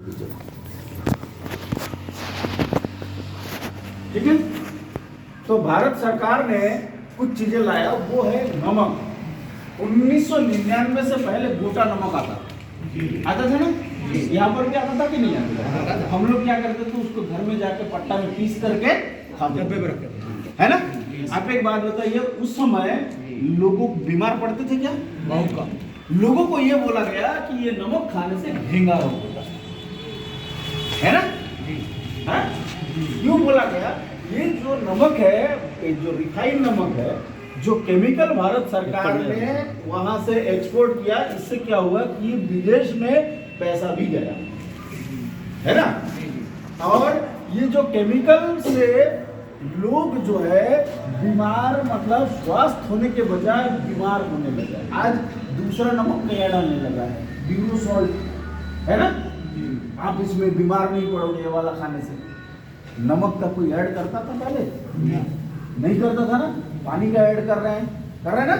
ठीक है। तो भारत सरकार ने कुछ चीजें लाया, वो है नमक। 1999 से पहले गोटा नमक आता था ना, यहाँ पर भी आता था कि नहीं आता था? हम लोग क्या करते थे, उसको घर में जाके पट्टा में पीस करके खाते है ना। आप एक बात बताइए, उस समय लोगों बीमार पड़ते थे क्या? बहुत कम। लोगों को ये बोला गया कि ये नमक खाने से घेंगा रोग होता है ना। हाँ? क्यों बोला गया? ये जो नमक है, जो रिफाइंड नमक है, जो केमिकल भारत सरकार ने वहां से एक्सपोर्ट किया, इससे क्या हुआ कि विदेश में पैसा भी गया, है ना। और ये जो केमिकल से लोग जो है बीमार, मतलब स्वस्थ होने के बजाय बीमार होने लगा। आज दूसरा नमक नया डालने लगा है, ब्यूरो सॉल्ट, है ना। आप इसमें बीमार नहीं पड़ोगे ये वाला खाने से। नमक का कोई ऐड करता था पहले? नहीं करता था ना। पानी का ऐड कर रहे हैं ना।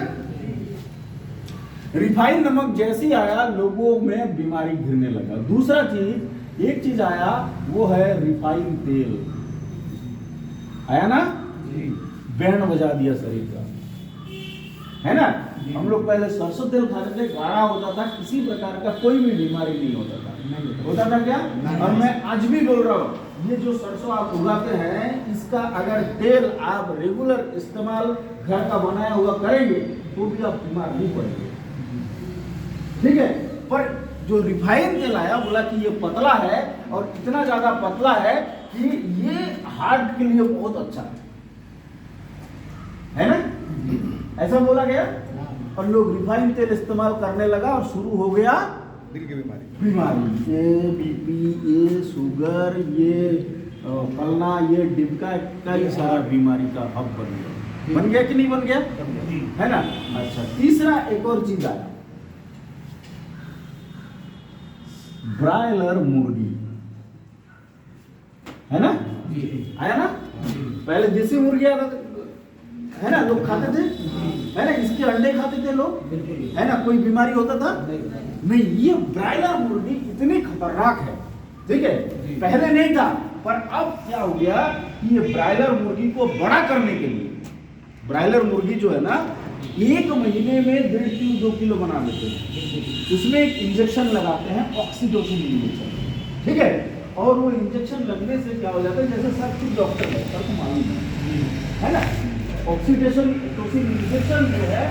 रिफाइंड नमक जैसी आया, लोगों में बीमारी घिरने लगा। दूसरा चीज, एक चीज आया, वो है रिफाइंड तेल आया ना, बैंड बजा दिया शरीर का, है ना। हम लोग पहले सरसों तेल खाते थे, गाढ़ा होता था, किसी प्रकार का कोई भी बीमारी नहीं होता था। होता था क्या? और मैं आज भी बोल रहा हूँ, ये जो सरसों आप उगाते हैं, इसका अगर तेल आप रेगुलर इस्तेमाल घर का बनाया हुआ करेंगे तो भी आप बीमार नहीं पड़ेंगे, ठीक है। पर जो रिफाइंड तेल आया, बोला कि ये पतला है, और इतना ज्यादा पतला है कि ये हार्ट के लिए बहुत अच्छा है ना, ऐसा बोला गया। और लोग रिफाइंड तेल इस्तेमाल करने लगा और शुरू हो गया दिल की बीमारी, ये बीपी, ये शुगर, ये फलना, ये डिबका, कई सारा बीमारी का हब बन गया कि नहीं बन गया, है ना। अच्छा, तीसरा एक और चीज आया, ब्रायलर मुर्गी, है ना, आया ना। पहले देसी मुर्गी आता था, है ना, लोग खाते थे, है ना, इसके अंडे खाते थे लोग, है ना। कोई बीमारी होता था नहीं। ये ब्रायलर मुर्गी इतनी खतरनाक है, ठीक है। पहले नहीं था, पर अब क्या हो गया कि ये ब्रायलर मुर्गी को बड़ा करने के लिए, ब्रायलर मुर्गी जो है ना, 1 महीने में 1.5 किलो 2 किलो बना देते हैं। उसमें एक इंजेक्शन लगाते हैं, ऑक्सीटोसिन इंजेक्शन, ठीक है। और वो इंजेक्शन लगने से क्या हो जाता है, जैसे सब कुछ डॉक्टर है, सबको मालूम है ना। ऑक्सीटोसिन इंजेक्शन जो है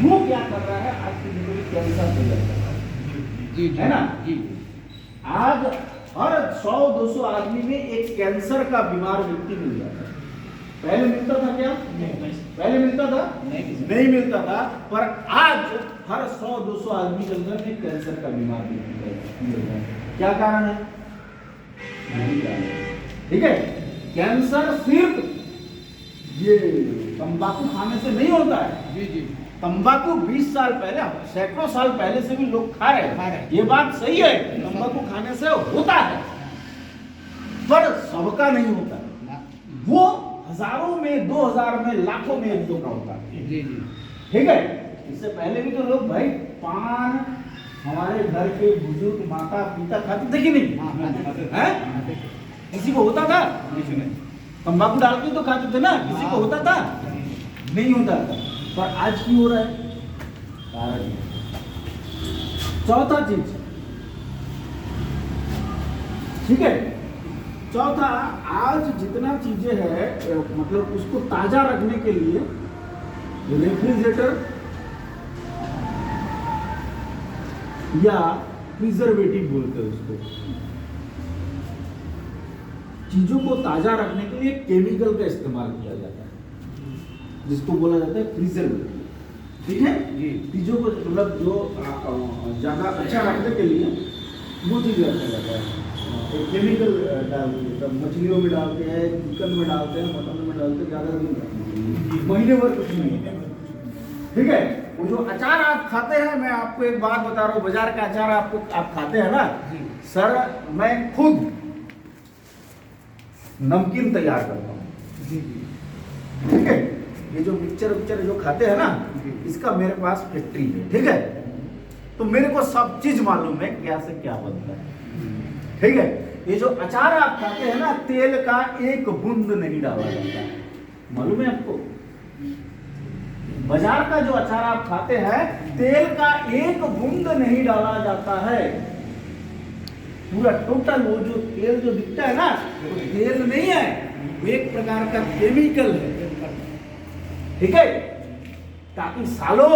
वो क्या कर रहा है, आज की जिंदगी कैंसर हो जाता है, है ना। आज हर 100-200 आदमी में एक कैंसर का बीमार व्यक्ति मिल जाता है। पहले मिलता था क्या? पहले मिलता था? नहीं मिलता था। पर आज हर 100-200 आदमी के अंदर में कैंसर का बीमार व्यक्ति मिल रहा है। क्या कारण है? ठीक है। कैंसर सिर्फ ये तंबाकू खाने से नहीं होता है। जी। तंबाकू 20 साल पहले, सैकड़ों साल पहले से भी लोग खा रहे हैं, ये बात सही है। तंबाकू खाने से होता है, पर सबका नहीं होता। वो हजारों में, 2000 में, लाखों में एक दो का होता है, ठीक है। इससे पहले भी तो लोग भाई पान, हमारे घर के बुजुर्ग माता पिता खाते थे कि नहीं? हैं? किसी को होता था? तंबाकू डाल के तो खाते थे ना, किसी को होता था? नहीं होता था। पर आज क्यों हो रहा है? कारण। चौथा चीज, ठीक है, चौथा, आज जितना चीजें है, मतलब उसको ताजा रखने के लिए रेफ्रिजरेटर या प्रिजर्वेटिव बोलते हैं उसको, चीजों को ताजा रखने के लिए केमिकल का इस्तेमाल किया जाता है, जिसको बोला जाता है प्रिजर्वेटिव, ठीक है। चीजों को मतलब जो ज्यादा अच्छा रखने के लिए वो चीज रखा जाता है। केमिकल डालते हैं, मछलियों में डालते हैं, चिकन में डालते हैं, मटन में डालते हैं, ज्यादा दिन, महीने भर कुछ नहीं होता, ठीक है। वो जो अचार आप खाते हैं, मैं आपको एक बात बता रहा हूँ, बाजार का अचार आप खाते हैं ना सर, मैं खुद नमकीन तैयार करता हूँ, ठीक है। ये जो मिक्सचर जो खाते हैं ना, इसका मेरे पास फैक्ट्री है, ठीक है। तो मेरे को सब चीज मालूम है क्या से क्या बनता है, ठीक है, ये जो अचार आप खाते हैं ना, तेल का एक बूंद नहीं डाला जाता है, मालूम है आपको? बाजार का जो अचार आप खाते हैं, तेल का एक बूंद नहीं डाला जाता है। पूरा टोटल वो जो तेल जो दिखता है ना, वो तेल नहीं है, वो एक प्रकार का केमिकल है, ठीक है, ताकि सालों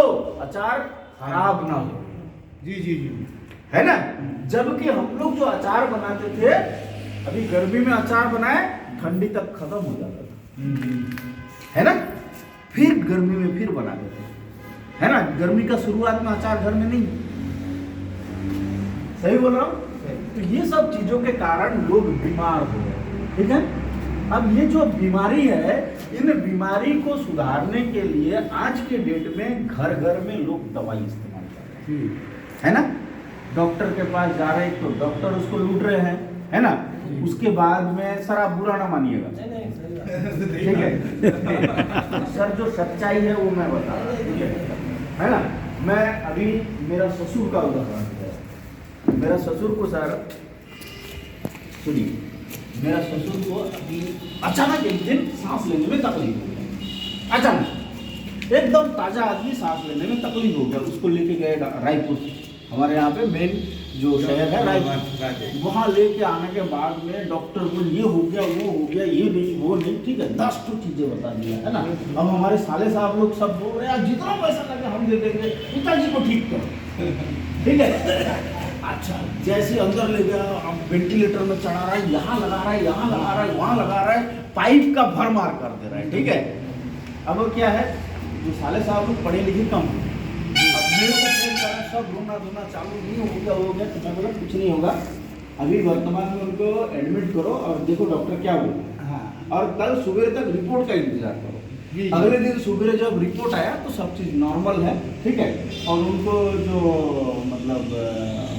अचार खराब ना हो। जी जी जी है ना? जबकि हम लोग जो अचार बनाते थे, अभी गर्मी में अचार बनाए, ठंडी तक खत्म हो जाता था, है ना? फिर गर्मी में फिर बनाते थे, है ना? गर्मी का शुरुआत में अचार घर में नहीं, सही बोल रहा हूँ? तो ये सब चीजों के कारण लोग बीमार हो गए, ठीक है? अब ये जो बीमारी है, इन बीमारी को सुधारने के लिए आज के डेट में घर घर में लोग दवाई इस्तेमाल कर रहे हैं, है ना? डॉक्टर के पास जा रहे हैं तो डॉक्टर उसको लूट रहे हैं, है ना? उसके बाद में सर आप बुरा ना मानिएगा, ठीक है? सर जो सच्चाई है वो मैं बता रहा हूँ, ठीक है ना? मैं अभी मेरा ससुर का उदाहरण है। मेरा ससुर को सर सुनिए, मेरा ससुर को अभी अचानक एक दिन सांस लेने में तकलीफ हो गई, अचानक एकदम ताजा आदमी सांस लेने में तकलीफ हो गया। उसको लेके गए रायपुर, हमारे यहाँ पे मेन जो शहर है रायपुर, वहाँ लेके आने के बाद में डॉक्टर बोल ये हो गया, वो हो गया, ये नहीं, वो नहीं, ठीक है, 10 तो चीजें बता दिया, है ना? अब हमारे साले साहब लोग सब बोल रहे हैं जितना पैसा लगे हम दे देंगे, पिताजी को ठीक करो, ठीक है? अच्छा, जैसे अंदर ले गया, अब वेंटिलेटर में चढ़ा रहा है, यहाँ लगा रहा है, यहाँ लगा रहा है, वहाँ लगा रहा है, पाइप का भर मार कर दे रहा है, ठीक है? अब क्या है, जो साले साहब लोग पढ़े लिखे कम, अब मेरे को फोन करा, सब रोना धोना चालू, नहीं हो गया, तो मैं बोला कुछ नहीं होगा, अभी वर्तमान में उनको एडमिट करो और देखो डॉक्टर क्या बोलते हैं, और कल सुबह तक रिपोर्ट का इंतजार करो। अगले दिन सुबह जब रिपोर्ट आया तो सब चीज़ नॉर्मल है, ठीक है, और उनको जो मतलब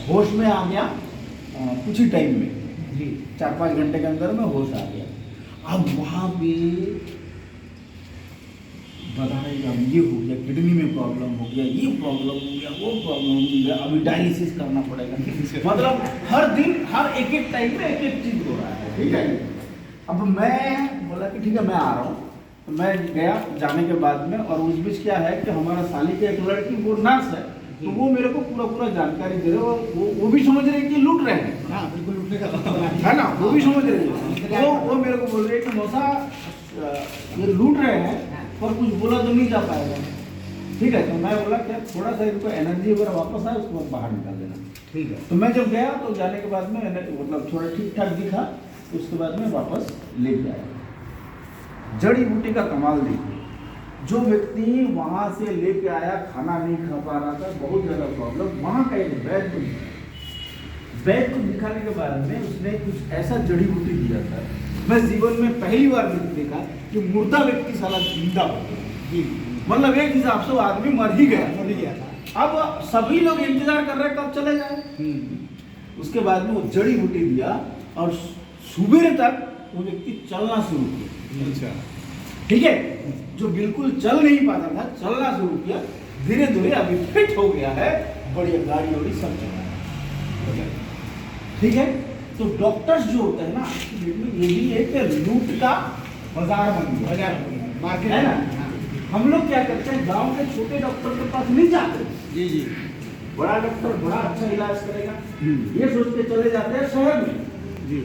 होश में आ गया कुछ ही टाइम में, जी 4-5 घंटे के अंदर में होश आ गया। अब वहाँ पे बता रहे अब ये हो गया, किडनी में प्रॉब्लम हो गया, ये प्रॉब्लम हो गया, वो प्रॉब्लम हो गया, अभी डायलिसिस करना पड़ेगा, मतलब हर दिन हर एक टाइम में एक चीज़ हो रहा है, ठीक है? अब मैं बोला कि ठीक है मैं आ रहा हूँ, तो मैं गया, जाने के बाद में, और उस बीच क्या है कि हमारा साली की एक लड़की वो नर्स है, तो वो मेरे को पूरा जानकारी दे रहे हो, वो भी समझ रहे हैं कि लूट रहे हैं, हाँ बिल्कुल लूटने का है ना? वो भी समझ रहे हैं, वो मेरे को बोल रहे हैं कि मौसा ये लूट रहे हैं, पर कुछ बोला तो नहीं जा पाएगा, ठीक है? तो मैं बोला क्या थोड़ा सा इनको एनर्जी अगर वापस आए उसको बाहर निकाल देना, ठीक है? तो मैं जब गया तो जाने के बाद में मतलब थोड़ा ठीक ठाक दिखा, तो उसके बाद में वापस लेके आया। जड़ी बूटी का कमाल देखिए, जो व्यक्ति वहाँ से लेके आया, खाना नहीं खा पा रहा था, बहुत ज़्यादा प्रॉब्लम, वहाँ का एक वैद्य को दिखाने के बाद में उसने कुछ ऐसा जड़ी बूटी दिया था, मैं जीवन में पहली बार देखा कि मुर्दा व्यक्ति साला जिंदा हो गया, मतलब एक हिसाब से वो आदमी मर ही गया था। अब सभी लोग इंतजार कर रहे हैं कब चले जाए। उसके बाद में वो जड़ी बूटी दिया और सुबह तक वो व्यक्ति चलना शुरू किया, अच्छा, ठीक है? जो बिल्कुल चल नहीं पाता था, चलना शुरू किया, धीरे धीरे अभी फिट हो गया है, बढ़िया गाड़ी वाड़ी सब चल रहा है, ठीक है? तो डॉक्टर्स जो होते हैं ना, ये भी एक लूट का बाजार बन गया, मार्केट है ना? हम लोग क्या करते हैं, गांव के छोटे डॉक्टर के पास नहीं जाते, जी जी, बड़ा डॉक्टर बड़ा अच्छा इलाज करेगा, ये सोच के चले जाते हैं शहर में, जी,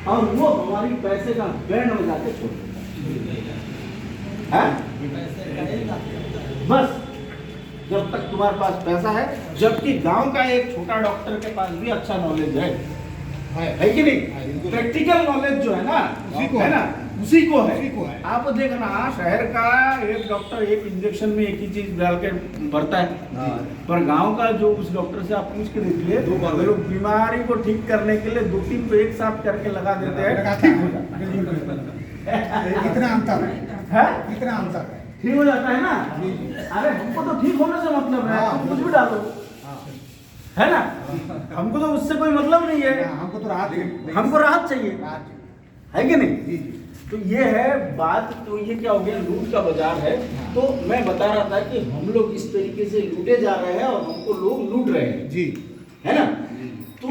और वो हमारी पैसे का बैंड बजा के छोड़ देता है, बस जब तक तुम्हारे पास पैसा है। जबकि गांव का एक छोटा डॉक्टर के पास भी अच्छा नॉलेज है कि नहीं? प्रैक्टिकल नॉलेज जो है ना, है ना, उसी को है। आप देखना शहर का एक डॉक्टर एक इंजेक्शन में एक ही चीज डाल के भरता है, पर गांव का जो उस डॉक्टर से आप पूछ के देखिए, लोग बीमारी को ठीक करने के लिए 2-3 को एक साथ करके लगा देते हैं, ठीक हो जाता है। इतना अंतर है, इतना अंतर है, ठीक हो जाता है ना? अरे हमको तो ठीक होने से मतलब है, तुम कुछ भी डालो, है ना? हमको तो उससे कोई मतलब नहीं है, हमको तो राहत, हमको राहत चाहिए, है कि नहीं? तो ये है बात। तो ये क्या हो गया, लूट का बाजार है। तो मैं बता रहा था कि हम लोग इस तरीके से लूटे जा रहे हैं और हमको लोग लूट रहे हैं, जी, है ना? तो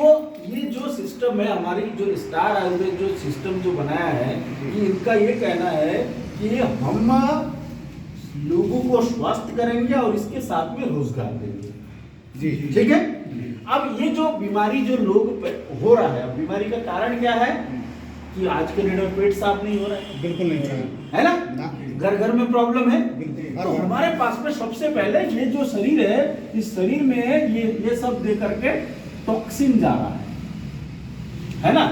ये जो सिस्टम है, हमारी जो स्टार आयुर्वेद जो सिस्टम जो बनाया है, कि इनका ये कहना है कि हम लोगों को स्वस्थ करेंगे और इसके साथ में रोजगार देंगे। जी ठीक है। अब ये जो बीमारी जो लोग हो रहा है, बीमारी का कारण क्या है कि आज के डेट में पेट साफ नहीं हो रहा है, बिल्कुल नहीं हो रहा है ना, घर घर में प्रॉब्लम है। बिल्कुल। और हमारे पास में सबसे पहले ये जो शरीर है, इस शरीर में ये सब दे करके टॉक्सिन जा रहा है ना,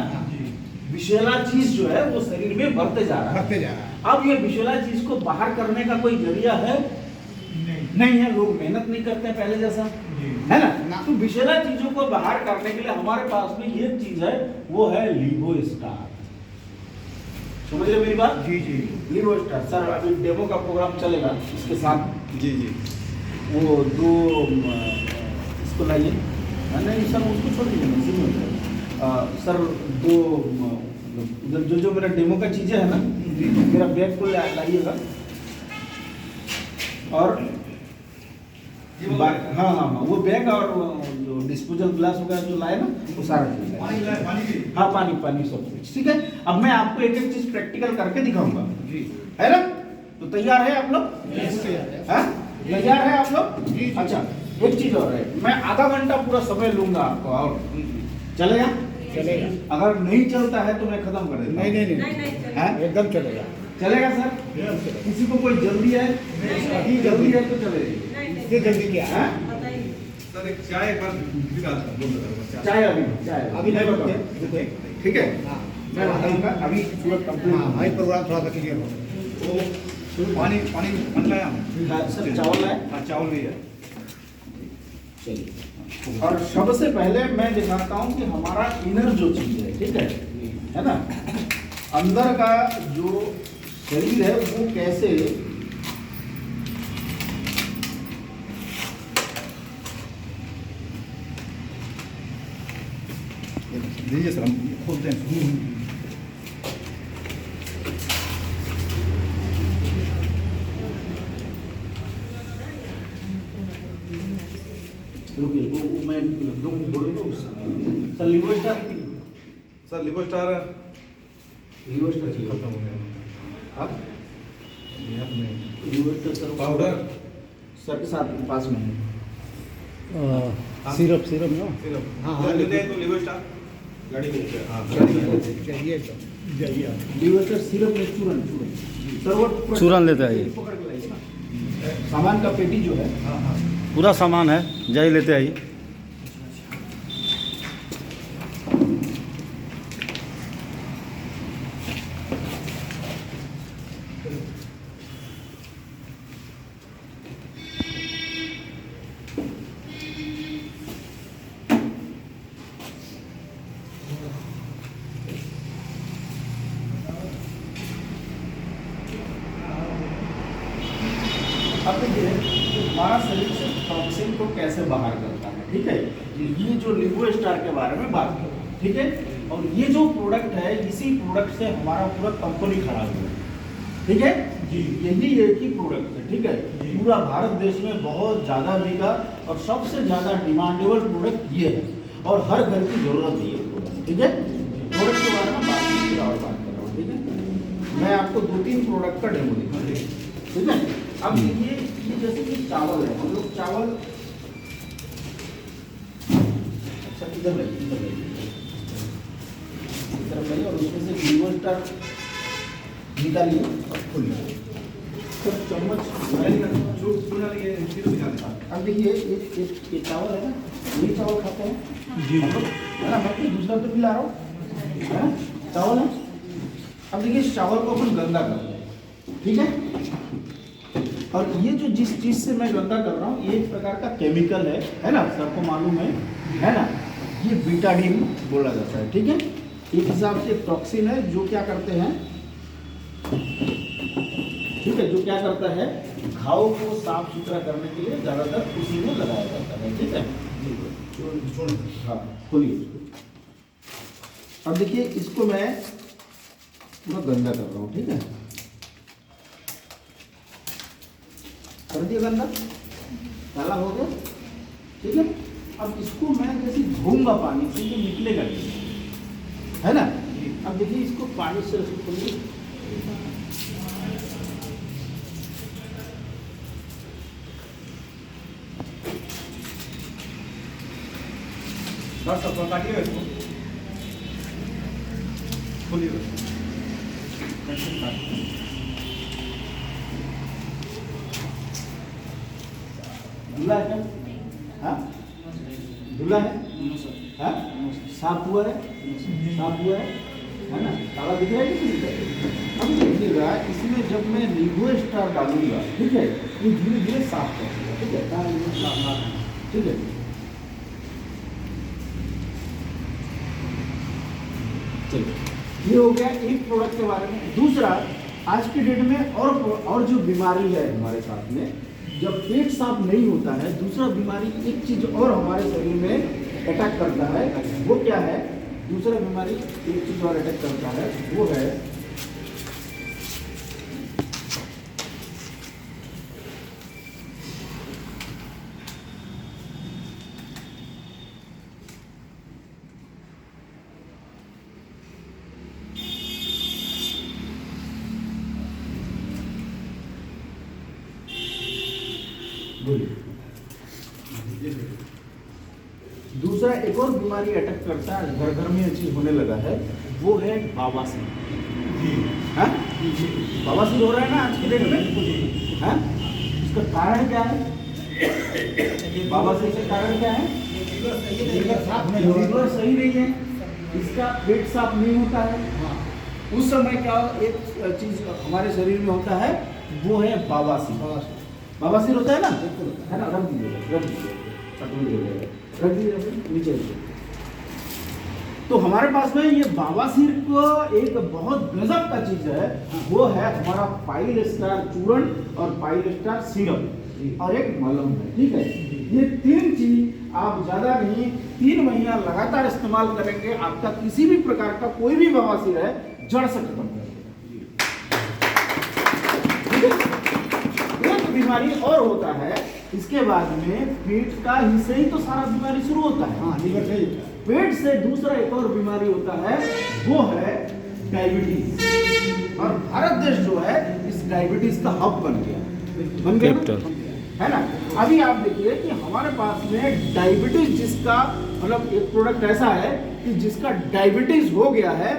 विषैला चीज जो है वो शरीर में बढ़ते जा रहा है। बढ़ते जा रहा अब ये विषैला चीज को बाहर करने का कोई जरिया है नहीं है, लोग मेहनत नहीं करते हैं पहले जैसा, है ना। तो विषैला चीजों को बाहर करने के लिए हमारे पास में ये चीज है, वो है लिवो स्टार। समझ रहे मेरी बात? जी जी लिवो स्टार। सर अभी डेमो का प्रोग्राम चलेगा, इसके साथ जी जी वो दो इसको लाइए। नहीं सर उसको छोड़ दीजिए, इसी में हो जाएगा। सर दो उधर जो मेरा डेमो का चीज़ें है ना, मेरा बैग को लाइएगा। और हाँ हाँ हाँ, वो बैग और जो डिस्पोजल ग्लास वगैरह जो लाए ना, वो सारा चीज़ लाए। हाँ पानी सब कुछ ठीक है। अब मैं आपको एक एक चीज़ प्रैक्टिकल करके दिखाऊंगा, जी है ना। तो तैयार है आप लोग? हाँ? तैयार है आप लोग? जी। अच्छा, एक चीज और है, मैं आधा घंटा पूरा समय लूंगा आपको, और चलेगा? चलेगा। अगर नहीं चलता है तो मैं खत्म कर देता हूं। नहीं हाँ? एकदम चलेगा। चलेगा सर? किसी को कोई जल्दी है? जल्दी है तो चलेगा। ये जल्दी क्या है? हाँ? सर एक चाय एक बार चाय चाय अभी नहीं बताओ। रुके। ठीक है, हाँ मैं बताऊंगा अभी सूरत हाँ कंप्लीट। भाई प्रोग्राम थोड़ा सा क्लियर हो। वो पानी लाया हम। हाँ, सर चावल है। हाँ चावल भी है। चलिए, और सबसे पहले मैं दिखाता हूं कि हमारा इनर जो चीज है, ठीक है ना, अंदर का जो शरीर है वो कैसे दीजिए सर, हम खोलते हैं। रुकिए, वो मैं बोलूँगा उस sir लिवो star sir लिवो star लिवो star चाहिए। खत्म हो गया। आप ये अपने लिवो स्टार सर पाउडर सर के साथ पास में है। सिरप ना सिर्फ हाँ, हाँ, लेते हैं तो लिवो स्टार गाड़ी के ऊपर। हाँ चाहिए तो चाहिए। लिवो स्टार सिरप में चूरन सर, वो चूरन लेते आइए। पकड़ के लाइए ना, सामान का पेटी जो है। हाँ हाँ पूरा सामान है, जाइए लेते आइए। अब देखिए कि हमारा शरीर से टॉक्सिन को कैसे बाहर करता है, ठीक है। ये जो लिवो स्टार के बारे में बात करें, ठीक है। और ये जो प्रोडक्ट है, इसी प्रोडक्ट से हमारा पूरा कंपनी खराब हुआ है, ठीक है जी। यही एक ही प्रोडक्ट है, ठीक है। पूरा भारत देश में बहुत ज़्यादा बिका और सबसे ज़्यादा डिमांडेबल प्रोडक्ट ये है, और हर घर की जरूरत है ये प्रोडक्ट, ठीक है। प्रोडक्ट के बारे में बात कर रहा हूँ, ठीक है। मैं आपको 2-3 प्रोडक्ट का डेमो दिखाऊंगा, ठीक है। अब देखिए, ये जैसे कि चावल है, हम लोग चावल, अच्छा इधर लाइए और उसमें से लिवो स्टार निकालिए और खोलिए। सर चम्मच जो पूरा ये सिर्फ भी जाता है। अब देखिए, ये चावल है ना, यही चावल खाते हैं जी। हम लोग, है ना। मैं कोई दूसरा तो भी ला रहा हूँ, है ना, चावल है। अब देखिए, इस चावल को अपन गंदा कर रहे हैं, ठीक है। और ये जो जिस चीज़ से मैं गंदा कर रहा हूँ, ये एक प्रकार का केमिकल है ना, सबको मालूम है ना। ये बीटाडीन बोला जाता है, ठीक है। एक हिसाब से टॉक्सिन है जो क्या करते हैं, ठीक है, जो क्या करता है, घाव को साफ सुथरा करने के लिए ज़्यादातर उसी में लगाया जाता है, ठीक है। हाँ खोलिए। अब देखिए, इसको मैं पूरा गंदा कर रहा हूँ, ठीक है। कर दिया गंदा, काला हो गया, ठीक है। अब इसको मैं जैसे धोऊंगा पानी से, ये निकलेगा नहीं, है ना। अब देखिए इसको पानी से खोलिए, बस अब काटिएगा इसको, खोलिएगा। धुला है क्या? हाँ धुला है, हाँ साफ हुआ है, साफ हुआ है ना, काला दिख रहा है कि नहीं दिख रहा है? अब देखिएगा इसमें जब मैं नींबू स्टार डालूंगा, ठीक है, ये धीरे धीरे साफ कर देगा, ठीक है, ठीक है। चलिए, ये हो गया एक प्रोडक्ट के बारे में। दूसरा, आज की डेट में और जो बीमारी है हमारे साथ में, जब पेट साफ नहीं होता है, दूसरा बीमारी एक चीज और हमारे शरीर में अटैक करता है, वो क्या है? दूसरा बीमारी एक चीज और अटैक करता है, वो है दूसरा एक और बीमारी अटैक करता है, घर घर में ये चीज होने लगा है, वो है बवासीर। हाँ? बवासीर हो रहा है ना आज के डेट में, हाँ? इसका कारण क्या है? बवासीर का कारण क्या है? लीवर सही नहीं है, इसका पेट साफ नहीं होता है। उस समय क्या एक चीज हमारे शरीर में होता है, वो है बवासीर। बवासीर होता है ना, है ना, रख दीजिए नीचे। तो हमारे पास में ये बवासीर को एक बहुत गजब का चीज है, वो है हमारा पाइल स्टार चूर्ण और पाइल स्टार सीरम और एक मलहम है, ठीक है। ये तीन चीज आप ज्यादा नहीं 3 महीना लगातार इस्तेमाल करेंगे, आपका किसी भी प्रकार का कोई भी बवासीर है जड़ से खत्म कर देगा। एक बीमारी और होता है, इसके बाद में पेट का ही से ही तो सारा बीमारी शुरू होता है। हाँ, लीवर से ही होता है। पेट से दूसरा एक और बीमारी होता है, वो है डायबिटीज। और भारत देश जो है इस डायबिटीज का हब बन गया कैपिटल, है ना। अभी आप देखिए कि हमारे पास में डायबिटीज जिसका मतलब एक प्रोडक्ट ऐसा है कि जिसका डायबिटीज हो गया है,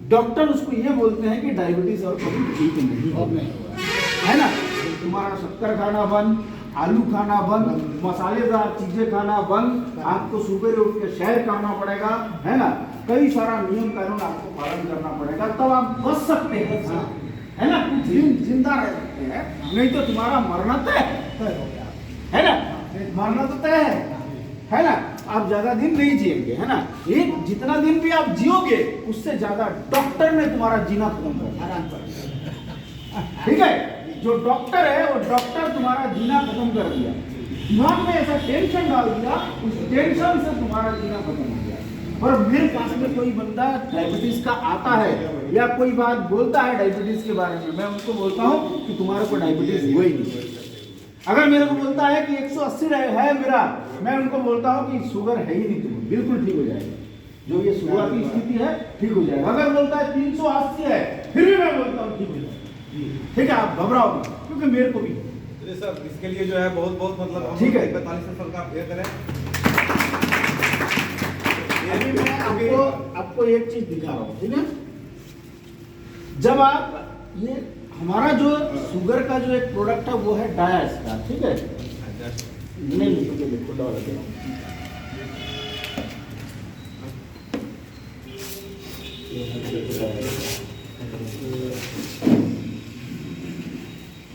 डॉक्टर उसको ये बोलते हैं कि डायबिटीज और कभी ठीक नहीं होगा, है ना। तुम्हारा शक्कर खाना बंद, आलू खाना बंद, मसालेदार चीजें खाना बंद, आपको सुबह उठ के सैर करना पड़ेगा, है ना। कई सारा नियम कानून आपको पालन करना पड़ेगा, तब आप बच सकते हैं, है ना, कुछ दिन जिंदा रह सकते हैं, नहीं तो तुम्हारा मरना तय है ना, मरना तो तय है ना। आप ज्यादा दिन नहीं जिएंगे, है ना। एक जितना दिन भी आप जियोगे उससे ज्यादा डॉक्टर ने तुम्हारा जीना खत्म कर दिया, ठीक है। जो डॉक्टर है वो डॉक्टर तुम्हारा जीना खत्म कर दिया, दिमाग में ऐसा टेंशन डाल दिया, उस टेंशन से तुम्हारा जीना खत्म हो गया। और मेरे पास में कोई बंदा डायबिटीज का आता है या कोई बात बोलता है डायबिटीज के बारे में, मैं उनको बोलता हूँ कि तुम्हारे को डायबिटीज हुआ ही नहीं। अगर मेरे को बोलता है कि 180 है मेरा, मैं उनको बोलता हूँ कि शुगर है ही नहीं, तुम्हें बिल्कुल ठीक हो जाएगा, जो ये शुरुआती स्थिति है ठीक हो जाएगा। अगर बोलता है 380 है, फिर भी मैं बोलता हूँ ठीक हो जाएगा, ठीक है। आप घबराओ नहीं, क्योंकि मेरे को भी सर इसके लिए जो है बहुत बहुत मतलब ठीक है। 45 साल का आप ये करें। अभी मैं आपको एक चीज दिखा रहा हूँ, ठीक है। जब आप ये हमारा जो शुगर का जो एक प्रोडक्ट है वो है डायास्टार, ठीक है। नहीं खुला वाला दे रहा हूँ,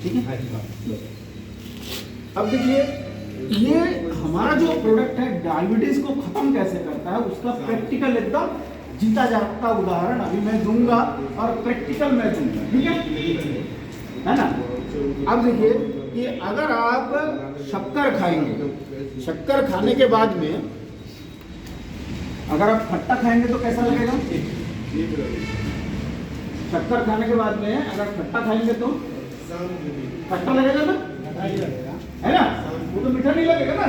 ठीक है। अब देखिए ये हमारा जो प्रोडक्ट है डायबिटीज को खत्म कैसे करता है, उसका प्रैक्टिकल एकदम जीता जागता उदाहरण अभी मैं दूंगा और प्रैक्टिकल मैं दूंगा, ठीक है ना। अब देखिए कि अगर आप शक्कर खाएंगे, शक्कर खाने के बाद में अगर आप खट्टा खाएंगे तो कैसा लगेगा? शक्कर खाने के बाद में अगर खट्टा खाएंगे तो खट्टा लगेगा ना, है ना। वो तो मीठा नहीं लगेगा ना।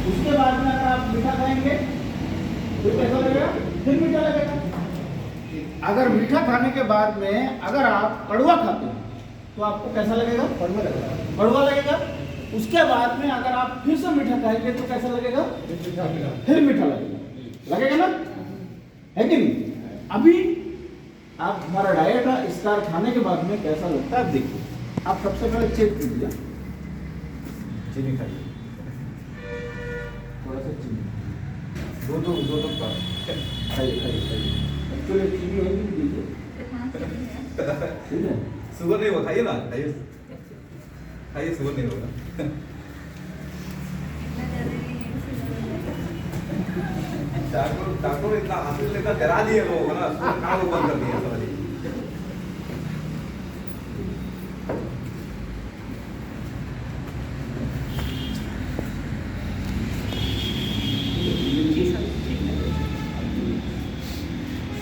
उसके बाद में अगर आप मीठा खाएंगे तो कैसा लगेगा? फिर मीठा लगेगा। अगर मीठा खाने के बाद में अगर आप कड़वा खाते हैं तो आपको कैसा लगेगा? कड़वा लगेगा। कड़वा लगेगा। उसके बाद में अगर आप फिर से मीठा खाएंगे तो कैसा लगेगा? फिर मीठा लगेगा। लगेगा ना, है कि नहीं? अभी आप हमारा डाइट स्टार खाने के बाद में कैसा लगता है आप देखिए। आप सबसे पहले चेक कीजिए, चीनी खाइए, थोड़ा सा चीनी, दो खाइए। एक्चुअली चीनी होगी नहीं दीजिए, ठीक है? शुगर नहीं होगा, खाइए ना, खाइए, शुगर नहीं होगा। डॉक्टर इतना हासिल लेकर डरा दिए लोगों को ना, काम बंद कर दिया समझिए।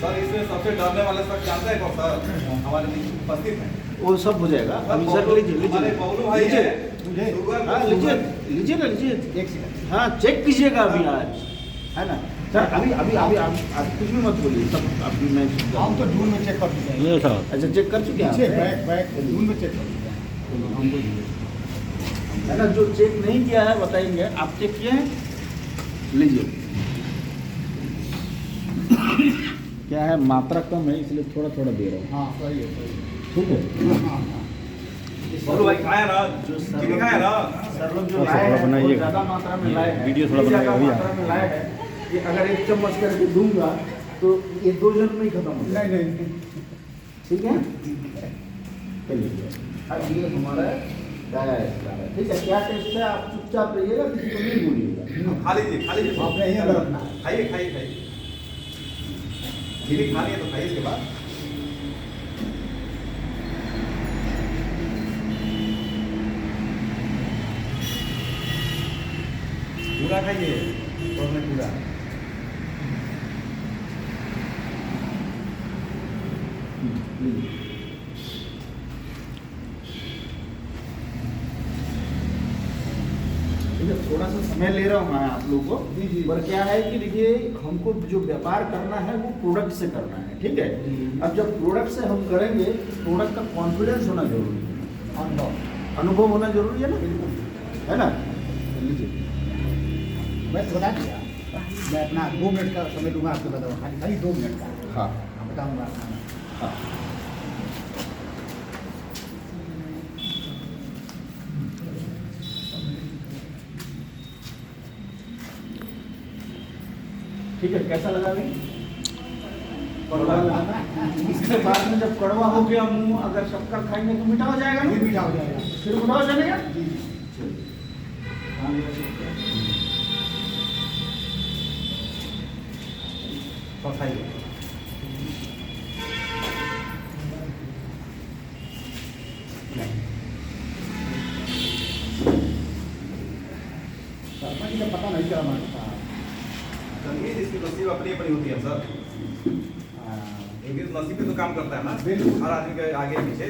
सर इसमें सबसे डरने वाले सब जानते हैं कौन सर? हमारे बीच उपस्थित हैं। वो सब हो जाएगा। अभी सर लीजिए, हमारे बबलू भाई लीजिए, हैं। शुगर हाँ लीजिए, लीजिए ना, लीजिए। एक सेकंड। हाँ चेक कीजिएगा अभी आज, है ना सर? अभी अभी अभी आप कुछ भी मत बोलिए, सब अभी मैं हम तो जून में चेक कर चुके हैं। ये था। अच्छा चेक कर चुके हैं पीछे आप? बैक जून में चेक कर चुके हैं। हमको है ना, जो चेक नहीं किया है बताएंगे। आप चेक किए हैं? लीजिए। क्या है, मात्रा कम है इसलिए थोड़ा थोड़ा दे रहा हूँ, हाँ सही है, सही है। ठीक है? हाँ हाँ। बबलू भाई खाया ना, जो चीनी खाया ना। सर लोग जो थोड़ा लाए हैं बनाइए। वो ज़्यादा मात्रा में लाए हैं। वीडियो थोड़ा ये ज़्यादा बनाइए भैया। मात्रा में लाए हैं कि अगर 1 चम्मच करके दूंगा तो ये 2 जन में ही खत्म हो जाएगा। नहीं नहीं ठीक है? चलिए, अब ये हमारा डाइट है, ठीक है? क्या टेस्ट है आप चुपचाप रहिएगा, किसी को नहीं बोलिएगा। खा लीजिए, खा लीजिए। आपने यहीं पर रखना। खाइए, खाइए, खाइए। चीनी खानी है तो खाइए इसके बाद। पूरा खाइए, और में पूरा। ठीक है, थोड़ा सा समय ले रहा हूँ मैं आप लोगों को, जी, जी। पर क्या है कि देखिए हमको जो व्यापार करना है वो प्रोडक्ट से करना है, ठीक है? अब जब प्रोडक्ट से हम करेंगे, प्रोडक्ट का कॉन्फिडेंस होना जरूरी है, अनुभव होना जरूरी है ना, है ना? लीजिए। मैं तो बता दिया, मैं अपना 2 मिनट का समय दूंगा आपको, बताऊँ खाली 2 मिनट का। हाँ बताऊँगा अपना। हाँ। ठीक है, कैसा लगा भाई? कड़वा लगा। इसके बाद में जब कड़वा हो गया मुंह, अगर शक्कर खाएंगे तो मीठा हो जाएगा ना? फिर मीठा हो जाएगा। फिर मीठा हो जाएगा? जी तो खाइए। शर्मा जी का पता नहीं चला हमारे पास। संगीत इसकी नसीब अपनी अपनी होती है सर। एक नसीब पे तो काम करता है ना, बिल्कुल। हर आदमी के आगे पीछे।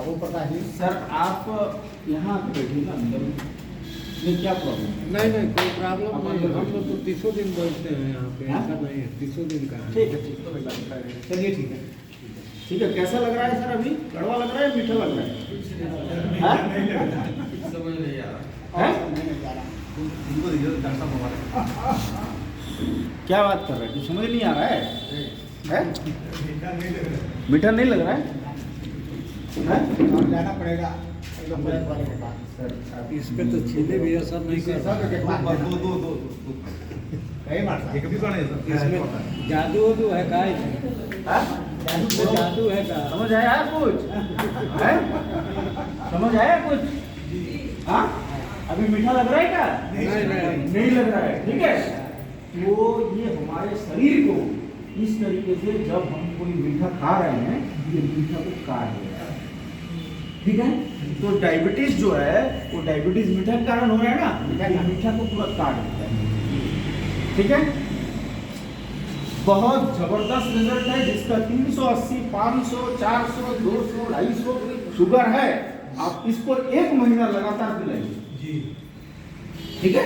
वो पता ही। सर आप यहाँ आके बैठिए ना अंदर में। ये क्या प्रॉब्लम है? नहीं कोई प्रॉब्लम आप नहीं। अंदर हम लोग तो 30 दिन बैठते हैं यहाँ पे, हाँ? ऐसा नहीं है। 30 दिन का है। ठीक है, ठीक है, चलिए ठीक है। ठीक है। कैसा लग रहा है सर? अभी कड़वा लग रहा है, मीठा लग रहा है? हाँ? समझ नहीं आ रहा। हैं? नहीं जा रहा। इनको दीजिए डॉक्टर साहब हमारे। क्या बात कर रहे हैं? कुछ समझ नहीं आ रहा है? हैं? मीठा नहीं लग रहा है? हैं? और जाना पड़ेगा एम्बुलेंस वाले के पास। इस पे तो छीले भी असर नहीं कर सब के पास जाना। दो कहीं मारता एक भी कौन है सर? इसमें जादू वादू है का? हाँ? इसमें जादू है का? समझ आया कुछ? हैं? समझ आया कुछ? हाँ? अभी मीठा लग रहा है क्या? नहीं लग रहा है, ठीक है? तो ये हमारे शरीर को इस तरीके से जब हम कोई मीठा खा रहे हैं, ये मीठा को काट देगा, ठीक है? तो डायबिटीज जो है वो डायबिटीज मीठा के कारण हो रहा है ना, ये मीठा को पूरा काट देता है, ठीक है? बहुत जबरदस्त रिजल्ट है जिसका 380, 500, 400, 200, 250 शुगर है, आप इसको 1 महीना लगातार पिलाइए। जी ठीक है,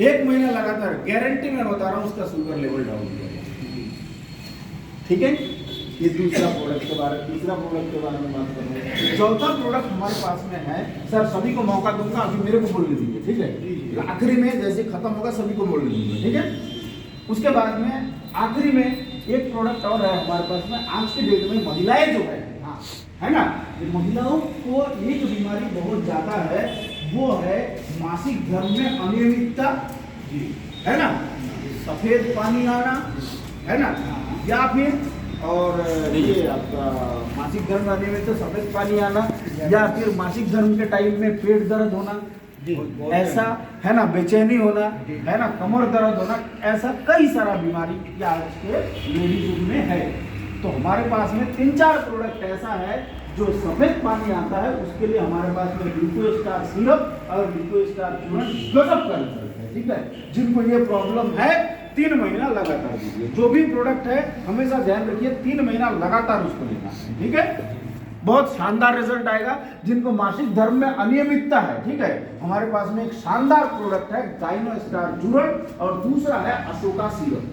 1 महीना लगातार, गारंटी मैं बता रहा हूँ उसका शुगर लेवल डाउन हो जाएगा। ठीक है, ये दूसरा प्रोडक्ट के बारे में, तीसरा प्रोडक्ट के बारे में बात कर रहे हैं। चौथा प्रोडक्ट हमारे पास में है सर, सभी को मौका दूंगा, अभी मेरे को बोलने दीजिए। ठीक है, आखिरी में जैसे खत्म होगा सभी को बोलने दीजिए। ठीक है, उसके बाद में आखिरी में एक प्रोडक्ट और है हमारे पास में। आज के डेट में महिलाएं जो है ना, महिलाओं को एक बीमारी बहुत ज्यादा है, वो है मासिक धर्म में अनियमितता, है ना, सफेद पानी आना, है ना, या फिर और ये आपका मासिक धर्म आने में तो सफेद पानी आना, या फिर मासिक धर्म के टाइम में पेट दर्द होना, ऐसा है ना, बेचैनी होना, है ना, कमर दर्द होना, ऐसा कई सारा बीमारी आज के लेडीज युग में है। तो हमारे पास में 3-4 प्रोडक्ट ऐसा है जो सफेद पानी आता है, उसके लिए हमारे पास में ग्लूकोस्टार सिरप और ग्लूकोस्टार चूर्ण गजब का रिजल्ट है। ठीक है, जिनको ये प्रॉब्लम है 3 महीना लगातार दीजिए। जो भी प्रोडक्ट है हमेशा ध्यान रखिए 3 महीना लगातार उसको लेना है। ठीक है, बहुत शानदार रिजल्ट आएगा। जिनको मासिक धर्म में अनियमितता है, ठीक है, हमारे पास में एक शानदार प्रोडक्ट है गाइनोस्टार चूर्ण और दूसरा है अशोका सिरप।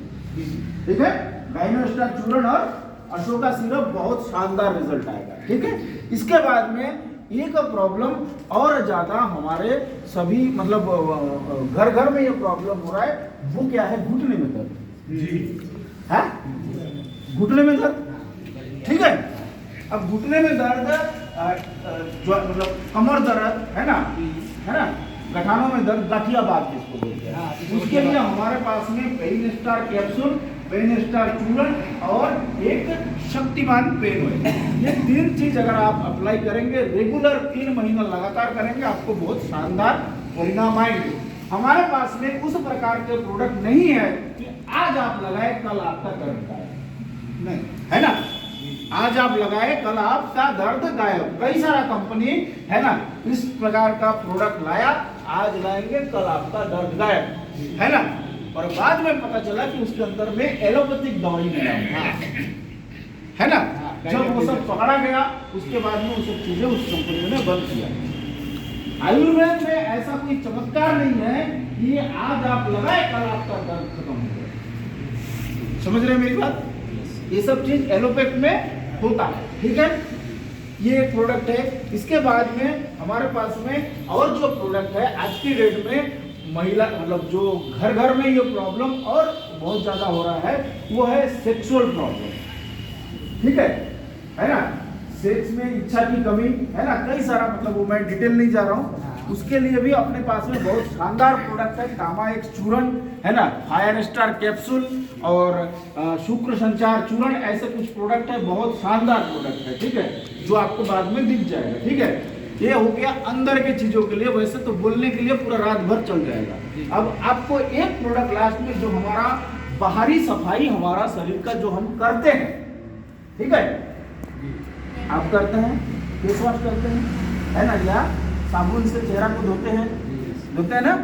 ठीक है, गाइनोस्टार चूर्ण और अशोका सिरप, बहुत शानदार रिजल्ट आएगा। ठीक है, इसके बाद में एक प्रॉब्लम और ज्यादा हमारे सभी मतलब घर घर में ये प्रॉब्लम हो रहा है, वो क्या है, घुटने में दर्द। जी है, घुटने में दर्द। ठीक है, अब घुटने में दर्द जो मतलब कमर दर्द है ना, गठानों में दर्द, गठियाबाद जिसको बोलते हैं, उसके लिए हमारे पास में pain star capsule, pain star चूर्ण और एक शक्तिमान पेन ऑयल, ये 3 चीज अगर आप अप्लाई करेंगे रेगुलर 3 महीना लगातार करेंगे, आपको बहुत शानदार परिणाम आएंगे। हमारे पास में उस प्रकार के प्रोडक्ट नहीं है कि आज आप लगाए कल आपका दर्द गायब, नहीं है ना, आज आप लगाए कल आपका दर्द गायब। कई सारा कंपनी है ना इस प्रकार का प्रोडक्ट लाया, आज लाएंगे कल आपका दर्द गायब, है ना, और बाद में पता चला कि उसके अंदर में एलोपैथिक दवाई मिला है ना। जब वो सब पकड़ा गया उसके बाद में वो सब चीजें उस कंपनी ने बंद किया। आयुर्वेद में ऐसा कोई चमत्कार नहीं है कि आज आप लगाए कल आपका दर्द खत्म हो गया। समझ रहे हैं मेरी बात? ये सब चीज एलोपैथ में होता है। ठीक है, ये एक प्रोडक्ट है। इसके बाद में हमारे पास में और जो प्रोडक्ट है आज की डेट में महिला मतलब जो घर घर में ये प्रॉब्लम और बहुत ज्यादा हो रहा है, वो है सेक्सुअल प्रॉब्लम। ठीक है ना, सेक्स में इच्छा की कमी, है ना, कई सारा मतलब वो मैं डिटेल नहीं जा रहा हूँ। उसके लिए भी अपने पास में बहुत शानदार प्रोडक्ट है, कामा एक्स चूर्ण, है ना, फायर स्टार कैप्सूल और शुक्र संचार चूर्ण, ऐसे कुछ प्रोडक्ट है, बहुत शानदार प्रोडक्ट है। ठीक है, जो आपको बाद में दिख जाएगा। ठीक है, ये हो गया अंदर के चीजों के लिए, वैसे तो बोलने के लिए पूरा रात भर चल जाएगा। अब आपको एक प्रोडक्ट लास्ट में जो हमारा बाहरी सफाई हमारा शरीर का जो हम करते हैं, ठीक है, आप करते हैं, फेस वॉश करते हैं, है ना, या साबुन से चेहरा को धोते हैं ना।